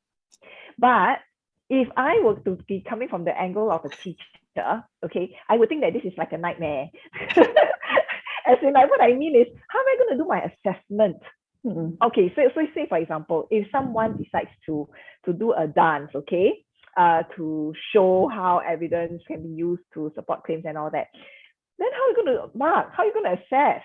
But if I were to be coming from the angle of a teacher, okay, I would think that this is like a nightmare. As in, like, what I mean is, how am I going to do my assessment? Okay, so say for example, if someone decides to do a dance, okay, to show how evidence can be used to support claims and all that, then how are you going to mark? How are you going to assess?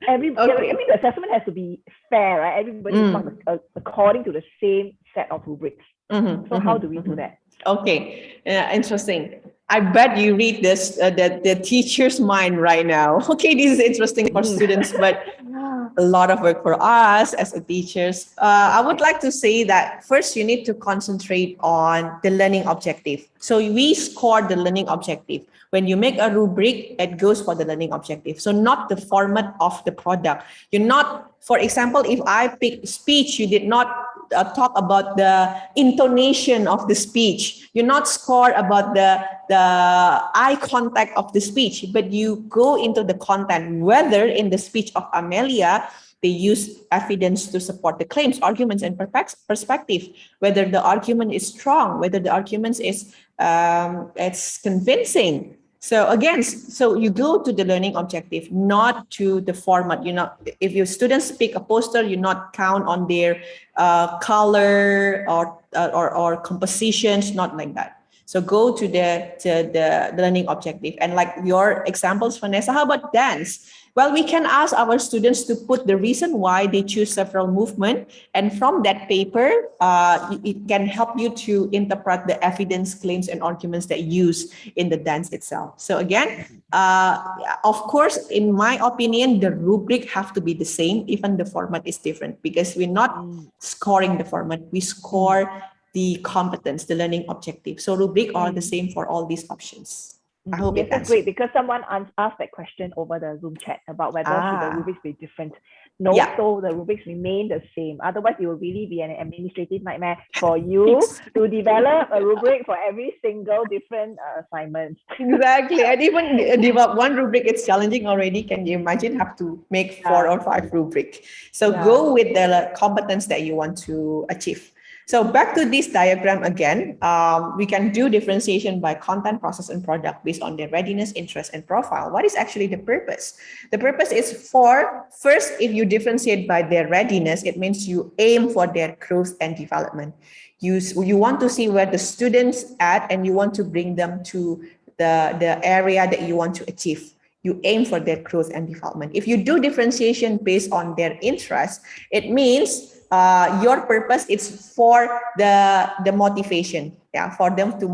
I mean, the assessment has to be fair, right? Everybody is marked according to the same set of rubrics. So how do we do that? Okay, interesting. I bet you read this, the teacher's mind right now. Okay, this is interesting for students, but a lot of work for us as a teachers. I would like to say that first you need to concentrate on the learning objective. So we score the learning objective. When you make a rubric, it goes for the learning objective. So not the format of the product. You're not, for example, if I pick speech, you did not talk about the intonation of the speech. You not score about the eye contact of the speech, but you go into the content, whether in the speech of Amelia, they use evidence to support the claims, arguments, and perspective, whether the argument is strong, whether the argument is it's convincing. So again, so you go to the learning objective, not to the format. You know, if your students pick a poster, you not count on their color or compositions, not like that. So go to the learning objective. And like your examples, Vanessa, how about dance? Well, we can ask our students to put the reason why they choose several movements. And from that paper, it can help you to interpret the evidence, claims, and arguments that use in the dance itself. So again, of course, in my opinion, the rubric have to be the same, even the format is different, because we're not scoring the format, we score the competence, the learning objective. So rubric are the same for all these options. I hope yes, that's great, because someone asked that question over the Zoom chat about whether should the rubrics be different. No, so the rubrics remain the same. Otherwise, it will really be an administrative nightmare for you to develop a rubric for every single different assignment. Exactly. And even develop one rubric, it's challenging already. Can you imagine have to make 4 or 5 rubric? So go with the competence that you want to achieve. So back to this diagram again, we can do differentiation by content, process, and product based on their readiness, interest, and profile. What is actually the purpose? The purpose is for, first, if you differentiate by their readiness, it means you aim for their growth and development. You want to see where the students at, and you want to bring them to the area that you want to achieve. You aim for their growth and development. If you do differentiation based on their interest, it means your purpose is for the motivation, for them to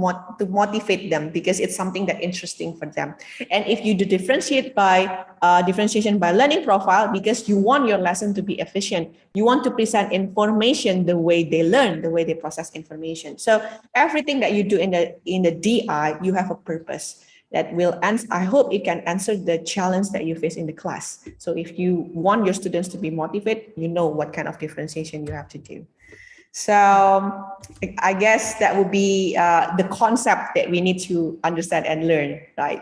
motivate them, because it's something that interesting for them. And if you do differentiation by learning profile, because you want your lesson to be efficient, you want to present information the way they learn, the way they process information. So everything that you do in the DI, you have a purpose that will answer. I hope it can answer the challenge that you face in the class. So if you want your students to be motivated, you know what kind of differentiation you have to do. So I guess that would be the concept that we need to understand and learn, right?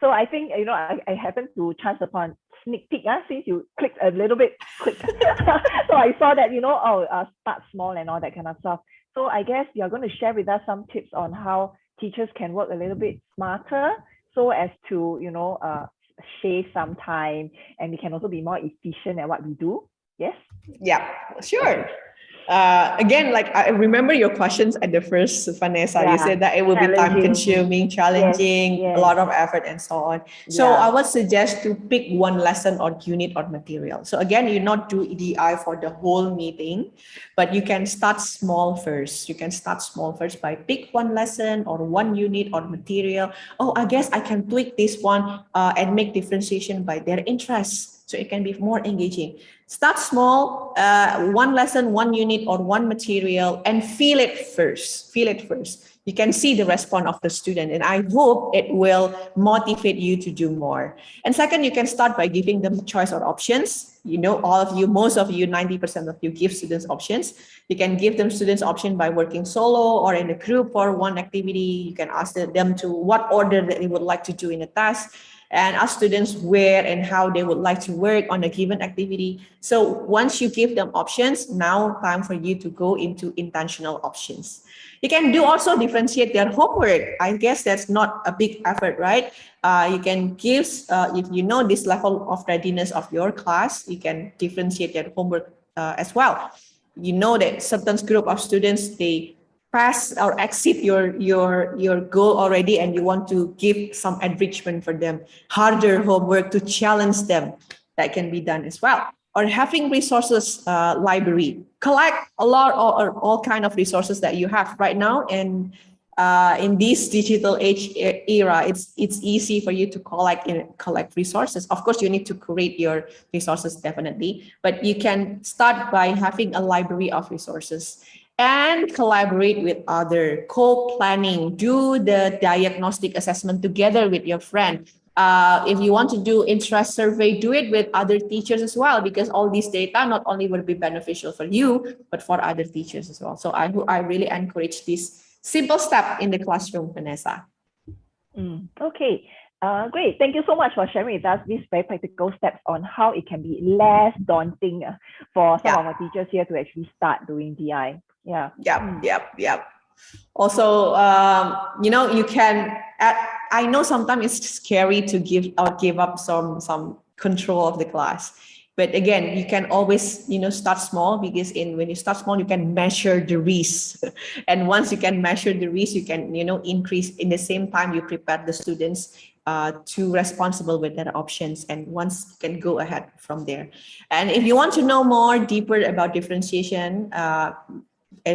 So I think, I happen to chance upon sneak peek, since you clicked a little bit quick. So I saw that, start small and all that kind of stuff. So I guess you're going to share with us some tips on how teachers can work a little bit smarter, so as to shave some time, and we can also be more efficient at what we do. Yes? Yeah, sure. Again, like I remember your questions at the first, Vanessa. You Yeah, said that it will be time challenging. consuming, Yes, challenging, a yes, lot of effort, and so on. So I yeah. would suggest to pick one lesson or unit or material. So again, you not do EDI for the whole meeting, but you can start small first. You can start small first by pick one lesson or one unit or material. Oh, I guess I can tweak this one and make differentiation by their interests. So it can be more engaging. Start small, one lesson, one unit, or one material, and feel it first. Feel it first. You can see the response of the student, and I hope it will motivate you to do more. And second, you can start by giving them choice or options. You know, all of you, most of you, 90% of you give students options. You can give them students option by working solo or in a group for one activity. You can ask them to what order that they would like to do in a task, and ask students where and how they would like to work on a given activity. So once you give them options, now time for you to go into intentional options. You can do also differentiate their homework. I guess that's not a big effort, right? You can give, if you know this level of readiness of your class, you can differentiate their homework as well. You know that certain group of students, they pass or exceed your goal already, and you want to give some enrichment for them, harder homework to challenge them. That can be done as well. Or having resources library, collect a lot or all kind of resources that you have right now. And in this digital age era, it's easy for you to collect resources. Of course, you need to create your resources definitely, but you can start by having a library of resources and collaborate with other, co-planning, do the diagnostic assessment together with your friend. If you want to do interest survey, do it with other teachers as well, because all these data not only will be beneficial for you, but for other teachers as well. So I really encourage this simple step in the classroom, Vanessa. Okay, great. Thank you so much for sharing with us these very practical steps on how it can be less daunting for some of our teachers here to actually start doing DI. Yeah. Yep. Also, you can add, I know sometimes it's scary to give up some control of the class. But again, you can always, start small, because when you start small, you can measure the risk. And once you can measure the risk, you can, increase in the same time you prepare the students to responsible with their options. And once you can go ahead from there. And if you want to know more deeper about differentiation,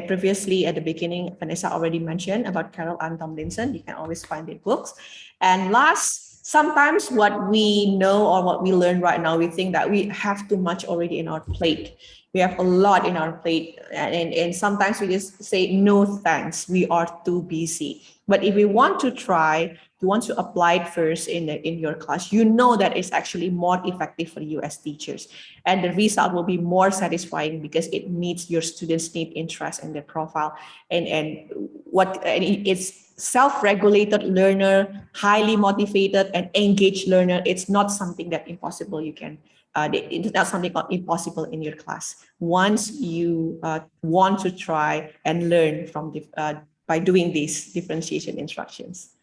previously at the beginning, Vanessa already mentioned about Carol Ann Tomlinson. You can always find their books. And last, sometimes what we know or what we learn right now, we think that we have too much already in our plate. We have a lot in our plate. And sometimes we just say, no, thanks. We are too busy. But if we want to try, you want to apply it first in your class, you know that it's actually more effective for you as teachers. And the result will be more satisfying because it meets your students' need, interest, and their profile. And it's self-regulated learner, highly motivated and engaged learner. It's not something that impossible you can it's not something impossible in your class. Once you want to try and learn from by doing these differentiation instructions.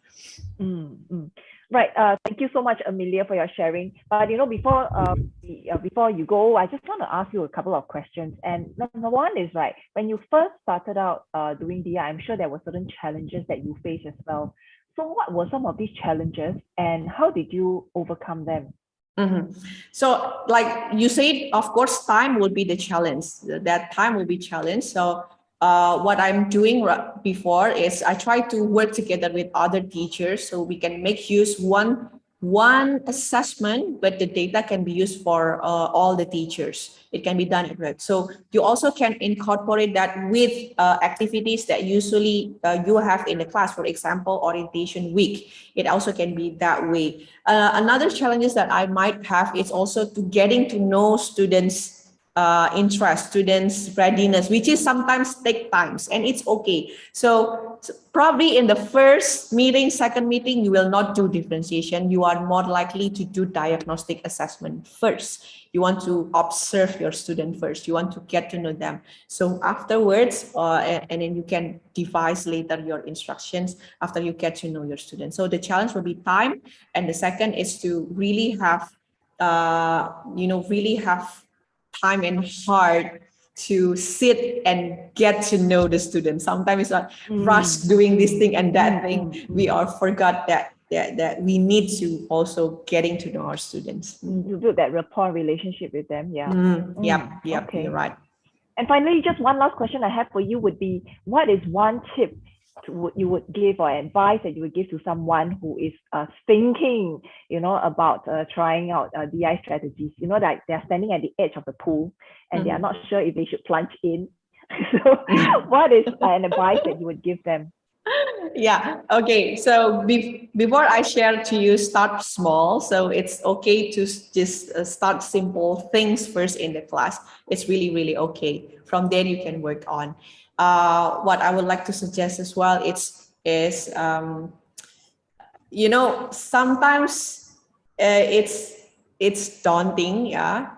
Right. Thank you so much, Amelia, for your sharing. But before you go, I just want to ask you a couple of questions. And number one is, right, when you first started out doing DI, I'm sure there were certain challenges that you faced as well. So what were some of these challenges, and how did you overcome them? So, like you said, of course, time will be the challenge. That time will be challenge. So, what I'm doing before is I try to work together with other teachers so we can make use one assessment, but the data can be used for all the teachers. It can be done at work. So you also can incorporate that with activities that usually you have in the class. For example, orientation week. It also can be that way. Another challenges that I might have is also to getting to know students' interest, students' readiness, which is sometimes take times, and it's okay. So probably in the first meeting, second meeting, you will not do differentiation. You are more likely to do diagnostic assessment first. You want to observe your student first. You want to get to know them. So afterwards, and then you can devise later your instructions after you get to know your student. So the challenge will be time, and the second is to really have, really have time and heart to sit and get to know the student. Sometimes it's not rush doing this thing and that thing. We are forgot that we need to also getting to know our students. To build that rapport relationship with them. Yeah. Yep, Okay. you're right. And finally, just one last question I have for you would be, what is one tip you would give or advice that you would give to someone who is thinking, about trying out DI strategies, that they're standing at the edge of the pool and they are not sure if they should plunge in. So what is an advice that you would give them? Yeah. Okay. So before I share to you, start small. So it's okay to just start simple things first in the class. It's really, really okay. From there, you can work on. What I would like to suggest as well, sometimes it's daunting, yeah.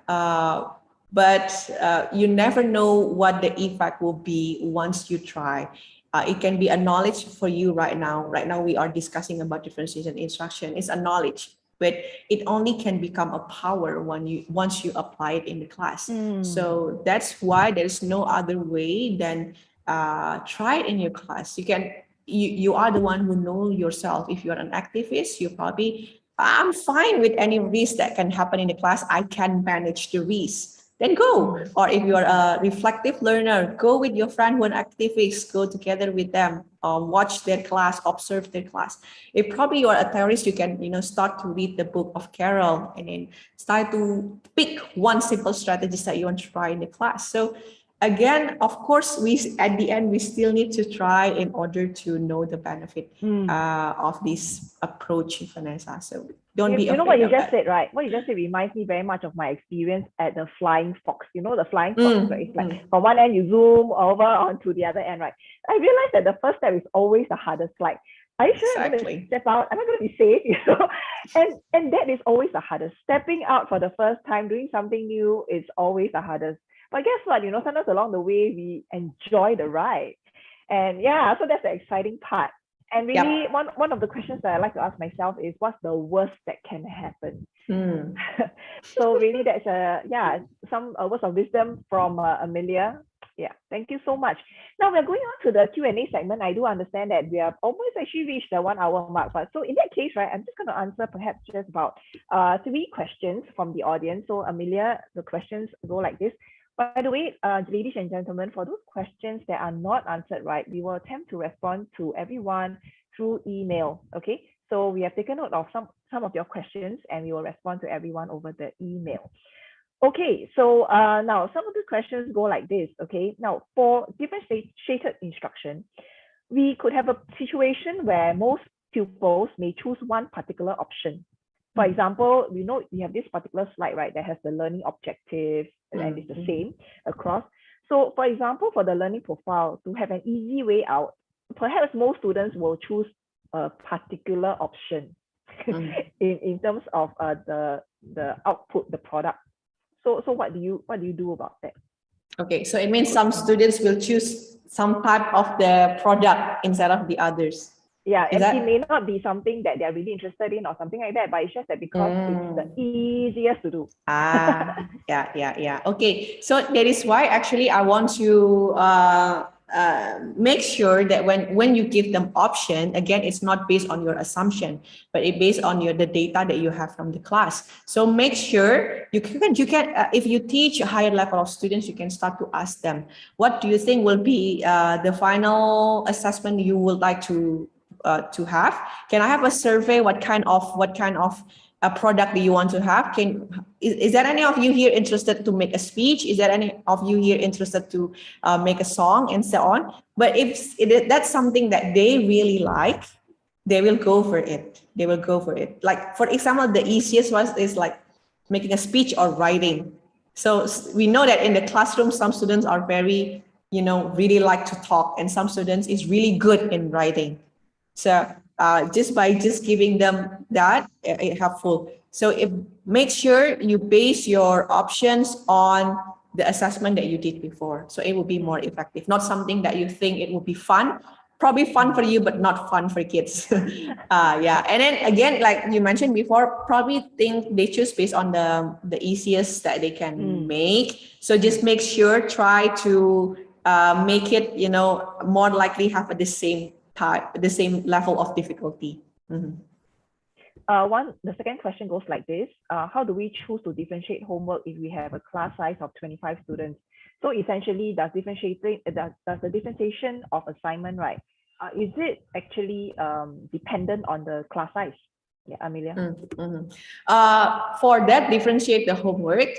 But you never know what the effect will be once you try. It can be a knowledge for you right now. Right now, we are discussing about differentiation instruction. It's a knowledge, but it only can become a power once you apply it in the class. So that's why there's no other way than try it in your class. You are the one who know yourself. If you're an activist, I'm fine with any risk that can happen in the class. I can manage the risk. Then go. Or if you're a reflective learner, go with your friend who are activists, go together with them, watch their class, observe their class. If probably you're a theorist, you can, start to read the book of Carol and then start to pick one simple strategy that you want to try in the class. So again, of course, at the end, we still need to try in order to know the benefit of this approach, Vanessa. So don't be afraid. You know what you just said, right? What you just said reminds me very much of my experience at the Flying Fox. You know, the Flying Fox, right? It's like from one end you zoom over onto the other end, right? I realized that the first step is always the hardest. Like, are you sure I'm going to step out? Am I going to be safe? And that is always the hardest. Stepping out for the first time, doing something new is always the hardest. But guess what? Sometimes along the way we enjoy the ride, and so that's the exciting part. And really, one of the questions that I like to ask myself is, what's the worst that can happen? So really, that's some words of wisdom from Amelia. Yeah, thank you so much. Now we're going on to the Q&A segment. I do understand that we have almost actually reached the 1 hour mark. But so in that case, right, I'm just going to answer perhaps just about 3 questions from the audience. So Amelia, the questions go like this. By the way, ladies and gentlemen, for those questions that are not answered right, we will attempt to respond to everyone through email. Okay, so we have taken note of some of your questions and we will respond to everyone over the email. Okay, so now some of the questions go like this. Okay, now for differentiated instruction, we could have a situation where most pupils may choose one particular option. For example, we know we have this particular slide, right, that has the learning objective and it's the same across. So for example, for the learning profile, to have an easy way out, perhaps most students will choose a particular option in terms of the output, the product. So what do you do about that? Okay, so it means some students will choose some type of the product instead of the others. Yeah, and it may not be something that they're really interested in or something like that, but it's just that because it's the easiest to do. Yeah. Okay, so that is why actually I want to make sure that when you give them option, again, it's not based on your assumption, but it's based on the data that you have from the class. So make sure you can if you teach a higher level of students, you can start to ask them, what do you think will be the final assessment you would like to have? Can I have a survey? What kind of a product do you want to have? Is there any of you here interested to make a speech? Is there any of you here interested to make a song and so on? But if that's something that they really like, they will go for it. Like, for example, the easiest one is like making a speech or writing. So we know that in the classroom, some students are very, really like to talk, and some students is really good in writing. So just by giving them that, it helpful. So make sure you base your options on the assessment that you did before. So it will be more effective, not something that you think it will be fun, probably fun for you, but not fun for kids. Yeah. And then again, like you mentioned before, probably think they choose based on the easiest that they can make. So just make sure, try to make it, more likely have the same type, the same level of difficulty. Mm-hmm. The second question goes like this. How do we choose to differentiate homework if we have a class size of 25 students? So essentially, does the differentiation of assignment, right? Is it actually dependent on the class size? Yeah, Amelia. Mm-hmm. For that, differentiate the homework.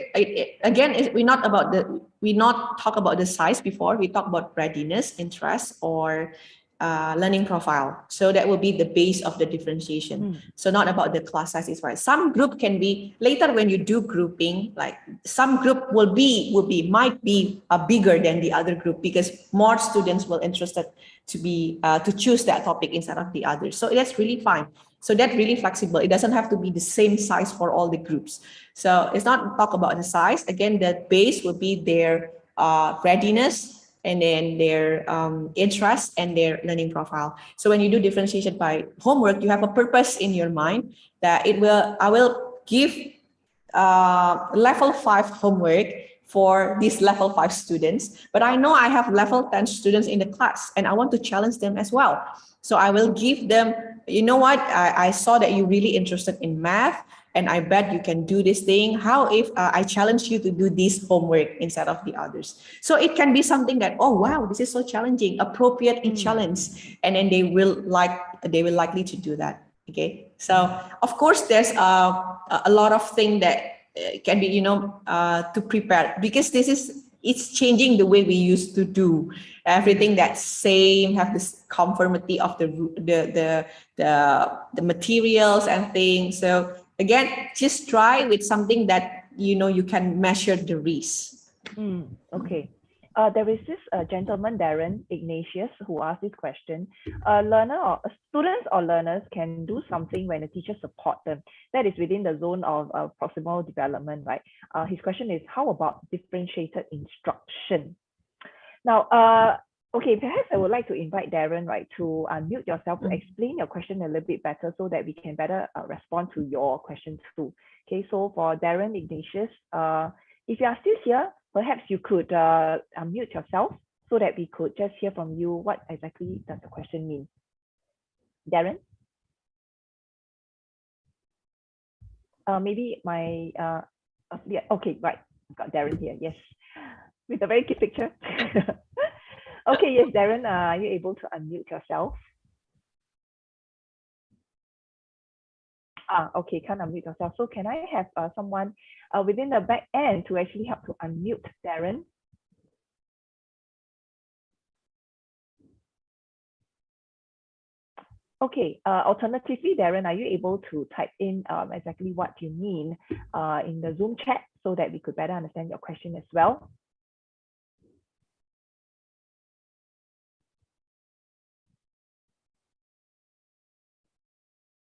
We not talk about the size before. We talk about readiness, interest, or learning profile. So that will be the base of the differentiation. So not about the class size is right. Some group can be later when you do grouping, like some group might be bigger than the other group because more students will interested to choose that topic instead of the others. So that's really fine. So that's really flexible. It doesn't have to be the same size for all the groups. So it's not talk about the size. Again, the base will be their readiness, and then their interest and their learning profile. So when you do differentiation by homework, you have a purpose in your mind that I will give level 5 homework for these level 5 students, but I know I have level 10 students in the class and I want to challenge them as well. So I will give them, you know what, I saw that you're really interested in math, and I bet you can do this thing. How if I challenge you to do this homework instead of the others? So it can be something that, oh, wow, this is so challenging, appropriately challenge. And then they will likely to do that. Okay. So of course, there's a lot of things that can be, to prepare, because it's changing the way we used to do everything. That's same, have this conformity of the materials and things. So again, just try with something that you can measure the risk. Okay. There is this gentleman, Darren Ignatius, who asked this question. Students or learners can do something when a teacher supports them. That is within the zone of proximal development, right? His question is, how about differentiated instruction? Now, okay, perhaps I would like to invite Darren, right, to unmute yourself to explain your question a little bit better so that we can better respond to your question too. Okay, so for Darren Ignatius, if you are still here, perhaps you could unmute yourself so that we could just hear from you what exactly does the question mean. Darren? Maybe my, yeah, okay, right, got Darren here, yes, with a very cute picture. Okay, yes, Darren, are you able to unmute yourself? Okay, can't unmute yourself. So can I have someone within the back end to actually help to unmute Darren? Okay, alternatively, Darren, are you able to type in exactly what you mean in the Zoom chat so that we could better understand your question as well?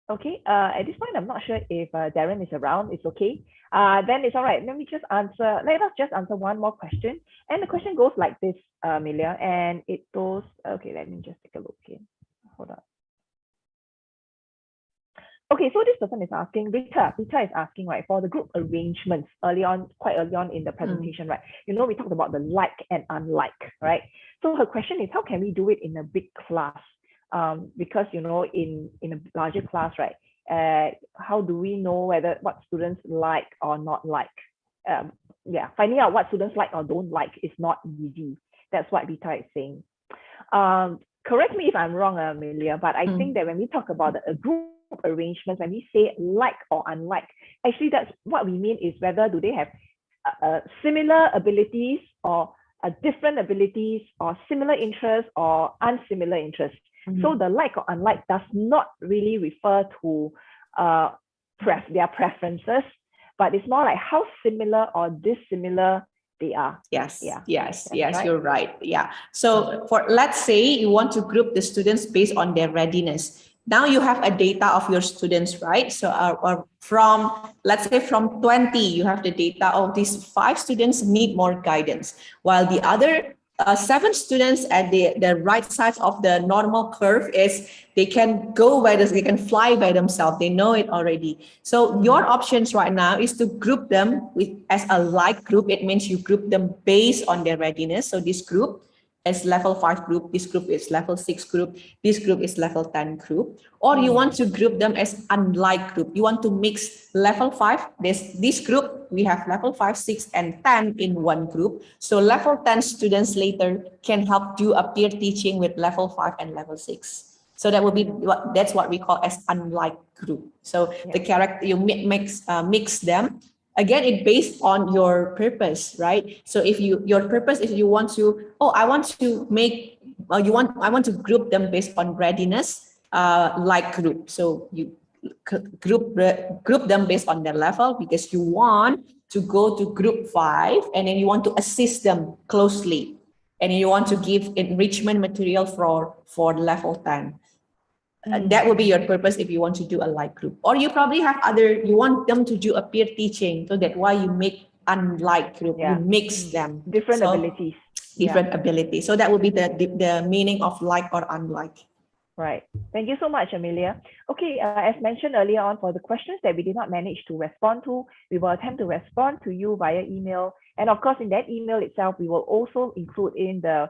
Okay, at this point, I'm not sure if Darren is around. It's okay. Then it's all right. Let us just answer one more question. And the question goes like this, Amelia, and it goes, okay, let me just take a look again. Hold on. Okay, so this person is asking, Rita is asking, right, for the group arrangements quite early on in the presentation, right? We talked about the like and unlike, right? So her question is, how can we do it in a big class? Because in a larger class, right, how do we know what students like or not like? Finding out what students like or don't like is not easy. That's what Vita is saying. Correct me if I'm wrong, Amelia, but I think that when we talk about the group arrangements, when we say like or unlike, actually that's what we mean is whether do they have similar abilities or different abilities or similar interests or unsimilar interests. So the like or unlike does not really refer to their preferences, but it's more like how similar or dissimilar they are. Yes, yeah. yes, right? You're right. Yeah. So let's say you want to group the students based on their readiness. Now you have a data of your students, right? So let's say from 20, you have the data of these 5 students need more guidance, while the other 7 students at the right side of the normal curve is they can they can fly by themselves. They know it already. So your options right now is to group them as a like group. It means you group them based on their readiness. So this group is level 5 group, this group is level 6 group, this group is level 10 group, or you want to group them as unlike group. You want to mix level 5, this group, we have level 5, 6, and 10 in one group. So level 10 students later can help do a peer teaching with level 5 and level 6. So that will be that's what we call as unlike group. So the character you mix them. Again, it based on your purpose, right? So if your purpose is you want to, I want to make, I want to group them based on readiness, like group. So you group them based on their level because you want to go to group 5 and then you want to assist them closely. And you want to give enrichment material for level 10. That would be your purpose if you want to do a like group. Or you probably have you want them to do a peer teaching. So that's why you make unlike group, you mix them. Different abilities. Different abilities. So that would be the meaning of like or unlike. Right. Thank you so much, Amelia. Okay, as mentioned earlier on, for the questions that we did not manage to respond to, we will attempt to respond to you via email. And of course, in that email itself, we will also include in the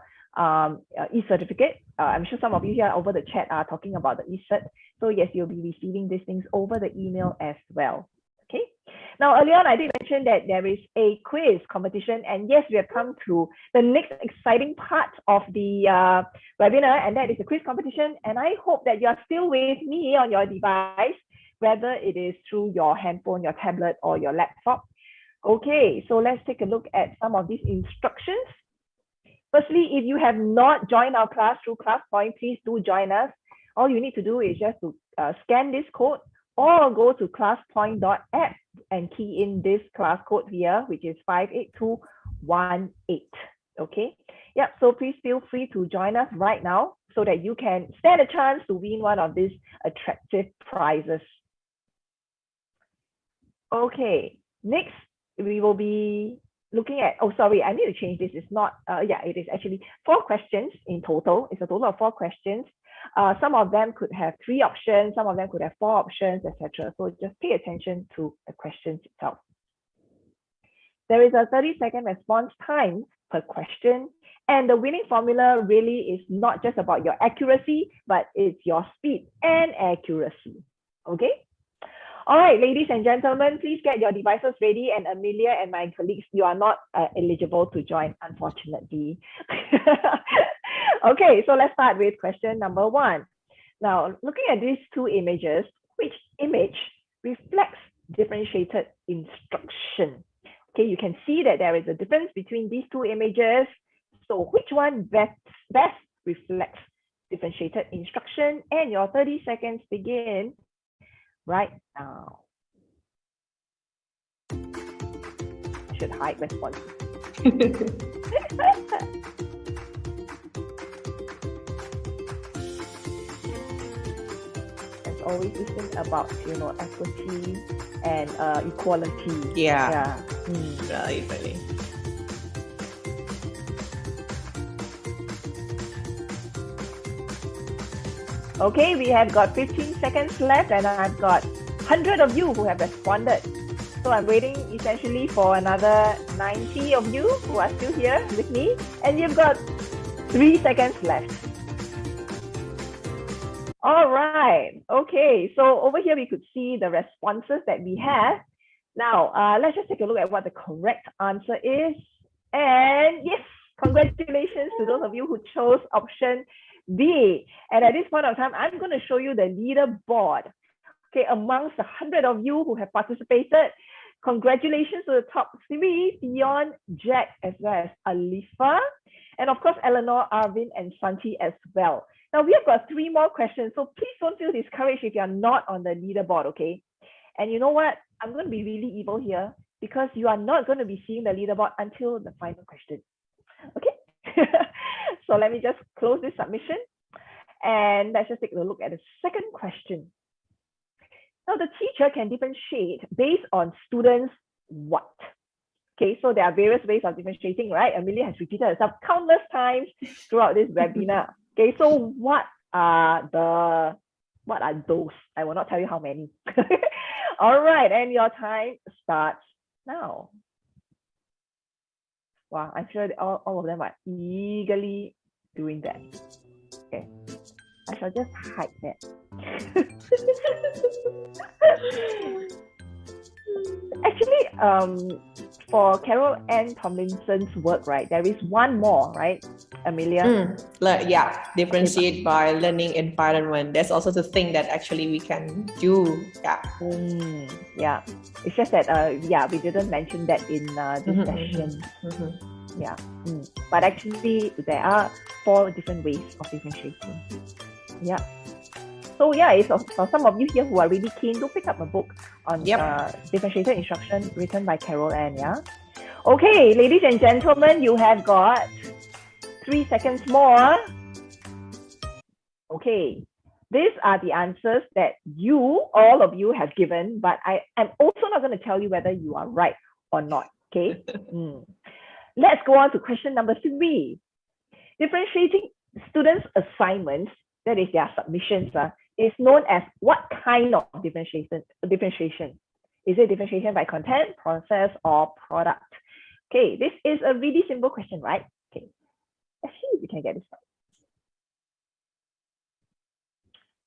e-certificate. I'm sure some of you here over the chat are talking about the e-cert. So yes, you'll be receiving these things over the email as well. Okay. Now, earlier on, I did mention that there is a quiz competition. And yes, we have come to the next exciting part of the webinar, and that is the quiz competition. And I hope that you are still with me on your device, whether it is through your handphone, your tablet, or your laptop. Okay, so let's take a look at some of these instructions. Firstly, if you have not joined our class through ClassPoint, please do join us. All you need to do is just to scan this code or go to classpoint.app and key in this class code here, which is 58218. Okay. Yep. So please feel free to join us right now so that you can stand a chance to win one of these attractive prizes. Okay. Next, we will be looking at, I need to change this. It's not, it is actually 4 questions in total. It's a total of 4 questions. Some of them could have 3 options, some of them could have 4 options, etc. So just pay attention to the questions itself. There is a 30-second response time per question. And the winning formula really is not just about your accuracy, but it's your speed and accuracy. Okay? All right, ladies and gentlemen, please get your devices ready. And Amelia and my colleagues, you are not eligible to join, unfortunately. Okay, so let's start with question number 1. Now, looking at these 2 images, which image reflects differentiated instruction? Okay, you can see that there is a difference between these 2 images. So which one best reflects differentiated instruction? And your 30 seconds begin right now. Should hide responses. As always, listen about equity and equality. Yeah. Really. Okay, we have got 15 seconds left, and I've got 100 of you who have responded. So I'm waiting essentially for another 90 of you who are still here with me, and you've got 3 seconds left. All right. Okay, so over here we could see the responses that we have. Now, let's just take a look at what the correct answer is. And yes, congratulations to those of you who chose option B. And at this point of time, I'm going to show you the leaderboard. Okay, amongst the 100 of you who have participated, congratulations to the top 3, Theon, Jack, as well as Alifa, and of course, Eleanor, Arvin, and Santi as well. Now, we have got 3 more questions, so please don't feel discouraged if you're not on the leaderboard, okay? And you know what? I'm going to be really evil here because you are not going to be seeing the leaderboard until the final question, okay? So let me just close this submission and let's just take a look at the second question. Now, the teacher can differentiate based on students' what? Okay, so there are various ways of differentiating, right? Amelia has repeated herself countless times throughout this webinar. Okay, so what are those? I will not tell you how many. All right, and your time starts now. Wow, I'm sure all of them are eagerly doing that. Okay, I shall just hide that. Actually, for Carol Ann Tomlinson's work, right, there is one more, right, Amelia? Yeah, differentiate by learning environment. That's also the thing that actually we can do. Yeah. Yeah, it's just that yeah, we didn't mention that in this session. Yeah, but actually there are 4 different ways of differentiating. Yeah. So yeah, it's for some of you here who are really keen to pick up a book on differentiated instruction written by Carol Ann. Yeah. Okay, ladies and gentlemen, you have got 3 seconds more. Okay, these are the answers that all of you have given, but I am also not going to tell you whether you are right or not. Okay. Let's go on to question number 3. Differentiating students' assignments, that is their submissions, is known as what kind of differentiation? Is it differentiation by content, process, or product? Okay, this is a really simple question, right? Okay, let's see if we can get this right.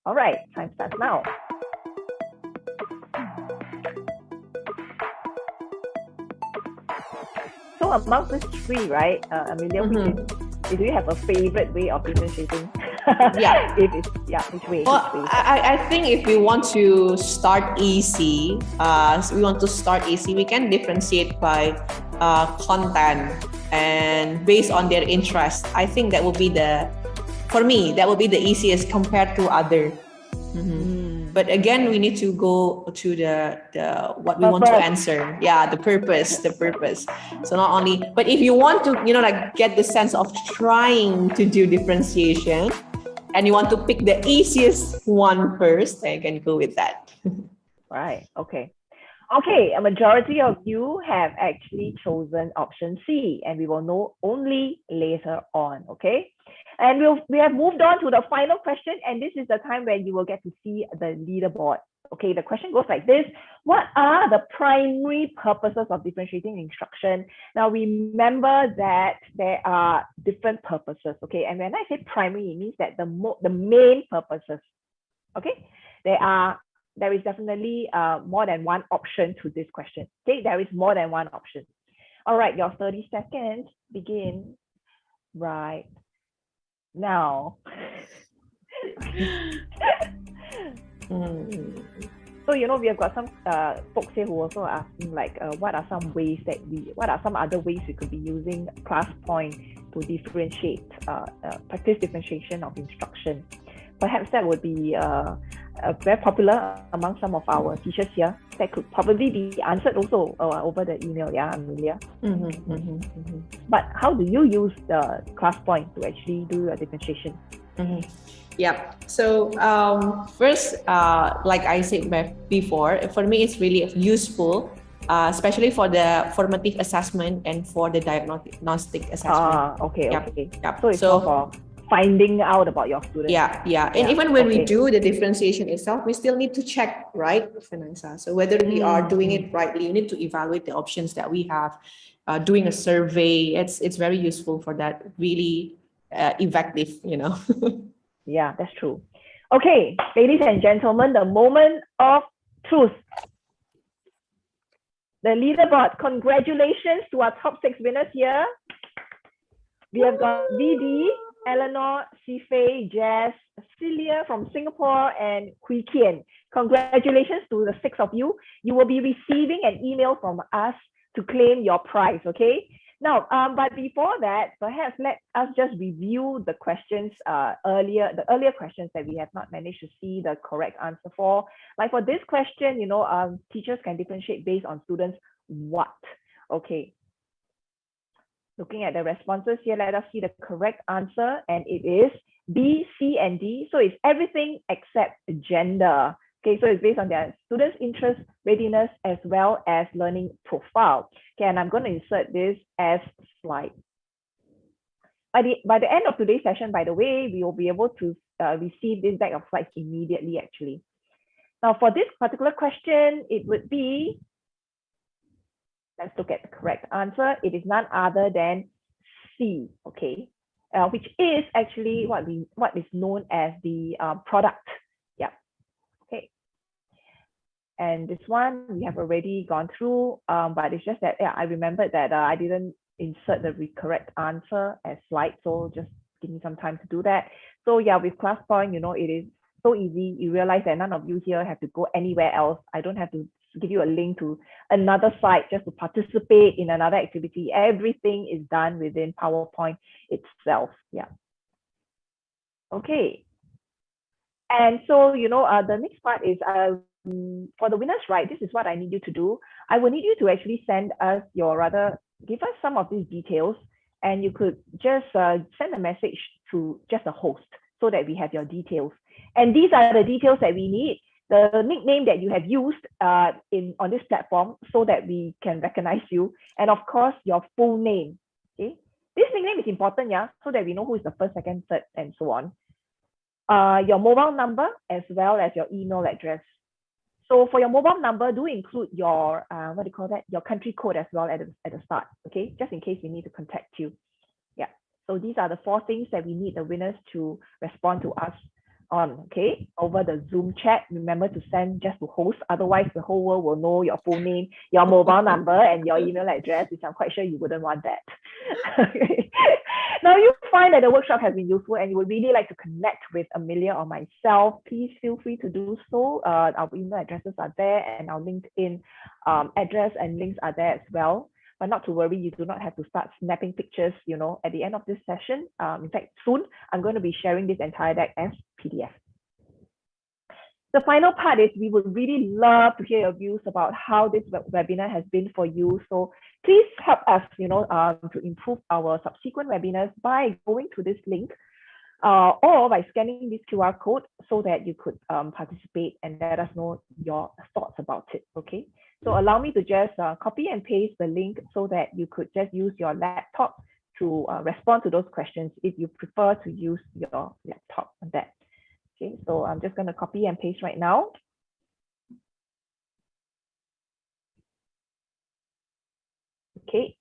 All right, time starts now. So among these 3, right, Amelia, do you have a favorite way of differentiating? Yeah. Which way? Well, I think if we want to start easy, we can differentiate by content and based on their interest. I think that will be for me, that will be the easiest compared to other. But again, we need to go to the what we want to answer. Yeah, the purpose. So not only, but if you want to, like get the sense of trying to do differentiation and you want to pick the easiest one first, then you can go with that. Right. Okay. Okay, a majority of you have actually chosen option C, and we will know only later on, okay? And we have moved on to the final question, and this is the time where you will get to see the leaderboard. Okay, the question goes like this. What are the primary purposes of differentiating instruction? Now, remember that there are different purposes, okay? And when I say primary, it means that the main purposes, okay? There is definitely more than one option to this question. Okay, there is more than one option. All right, your 30 seconds begin right now. So, we have got some folks here who also are asking like, what are some other ways we could be using ClassPoint to differentiate, practice differentiation of instruction. Perhaps that would be very popular among some of our teachers here. That could probably be answered also over the email, yeah, Amelia. But how do you use the ClassPoint to actually do your differentiation? Yeah. So first, like I said before, for me it's really useful, especially for the formative assessment and for the diagnostic assessment. Okay. Yep. So it's more for finding out about your students. Yeah. And even when we do the differentiation itself, we still need to check, right, Vanessa? So whether we are doing it rightly, you need to evaluate the options that we have. Doing a survey, it's very useful for that. Really effective, Yeah, that's true. Okay, ladies and gentlemen, the moment of truth. The leaderboard. Congratulations to our top 6 winners here. We have got Didi, Eleanor, Sifei, Jess, Celia from Singapore, and Hui Kian. Congratulations to the 6 of you. You will be receiving an email from us to claim your prize, okay? Now, but before that, perhaps let us just review the questions the earlier questions that we have not managed to see the correct answer for. Like for this question, teachers can differentiate based on students' what? Okay. Looking at the responses here, let us see the correct answer, and it is B, C, and D. So it's everything except gender. Okay, so it's based on their students' interest, readiness, as well as learning profile. Okay, and I'm going to insert this as slide. By the end of today's session, by the way, we will be able to receive this deck of slides immediately, actually. Now, for this particular question, it would be, let's look at the correct answer. It is none other than C, okay, which is actually what is known as the product. Yeah, okay. And this one we have already gone through, but it's just that I remembered that I didn't insert the correct answer as slide, so just give me some time to do that. So yeah, with ClassPoint, it is so easy. You realize that none of you here have to go anywhere else. I don't have to give you a link to another site just to participate in another activity. Everything is done within PowerPoint itself. Yeah. Okay. And so, the next part is for the winners, right? This is what I need you to do. I will need you to actually send us give us some of these details, and you could just send a message to just a host so that we have your details. And these are the details that we need. The nickname that you have used on this platform so that we can recognize you. And of course, your full name. Okay. This nickname is important, yeah, so that we know who is the first, second, third, and so on. Your mobile number as well as your email address. So for your mobile number, do include your, your country code as well at the start, okay? Just in case we need to contact you. Yeah, so these are the 4 things that we need the winners to respond to us on, okay? Over the Zoom chat, remember to send just to host, otherwise the whole world will know your full name, your mobile number, and your email address, which I'm quite sure you wouldn't want that. Okay. Now you find that the workshop has been useful and you would really like to connect with Amelia or myself, please feel free to do so. Our email addresses are there and our LinkedIn address and links are there as well. But not to worry, you do not have to start snapping pictures, at the end of this session. In fact, soon, I'm going to be sharing this entire deck as PDF. The final part is we would really love to hear your views about how this webinar has been for you. So please help us, to improve our subsequent webinars by going to this link or by scanning this QR code so that you could participate and let us know your thoughts about it, okay? So allow me to just copy and paste the link so that you could just use your laptop to respond to those questions if you prefer to use your laptop on that. Okay, so I'm just going to copy and paste right now. Okay,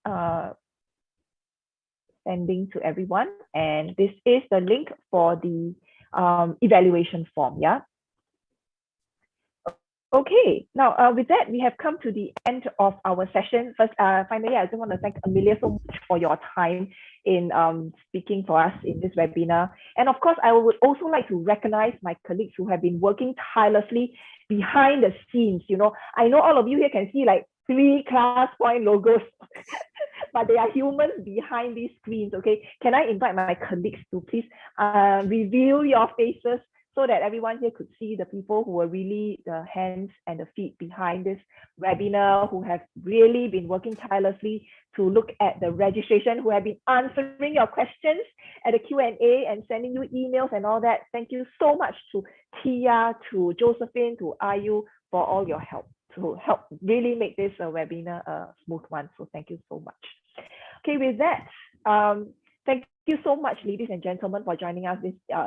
sending to everyone. And this is the link for the evaluation form, yeah? Okay, now with that, we have come to the end of our session. First, finally, I just want to thank Amelia so much for your time in speaking for us in this webinar. And of course, I would also like to recognize my colleagues who have been working tirelessly behind the scenes. I know all of you here can see like 3 ClassPoint logos, but they are humans behind these screens, okay? Can I invite my colleagues to please reveal your faces so that everyone here could see the people who are really the hands and the feet behind this webinar, who have really been working tirelessly to look at the registration, who have been answering your questions at the Q&A and sending you emails and all that. Thank you so much to Tia, to Josephine, to Ayu for all your help to help really make this webinar a smooth one. So thank you so much. Okay, with that, thank you so much, ladies and gentlemen, for joining us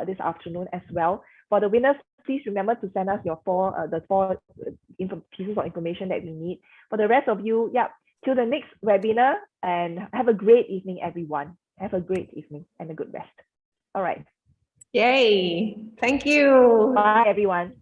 this afternoon as well. For the winners, please remember to send us your 4 pieces of information that we need. For the rest of you, yeah, till the next webinar, and have a great evening, everyone. Have a great evening and a good rest. All right. Yay. Thank you. Bye, everyone.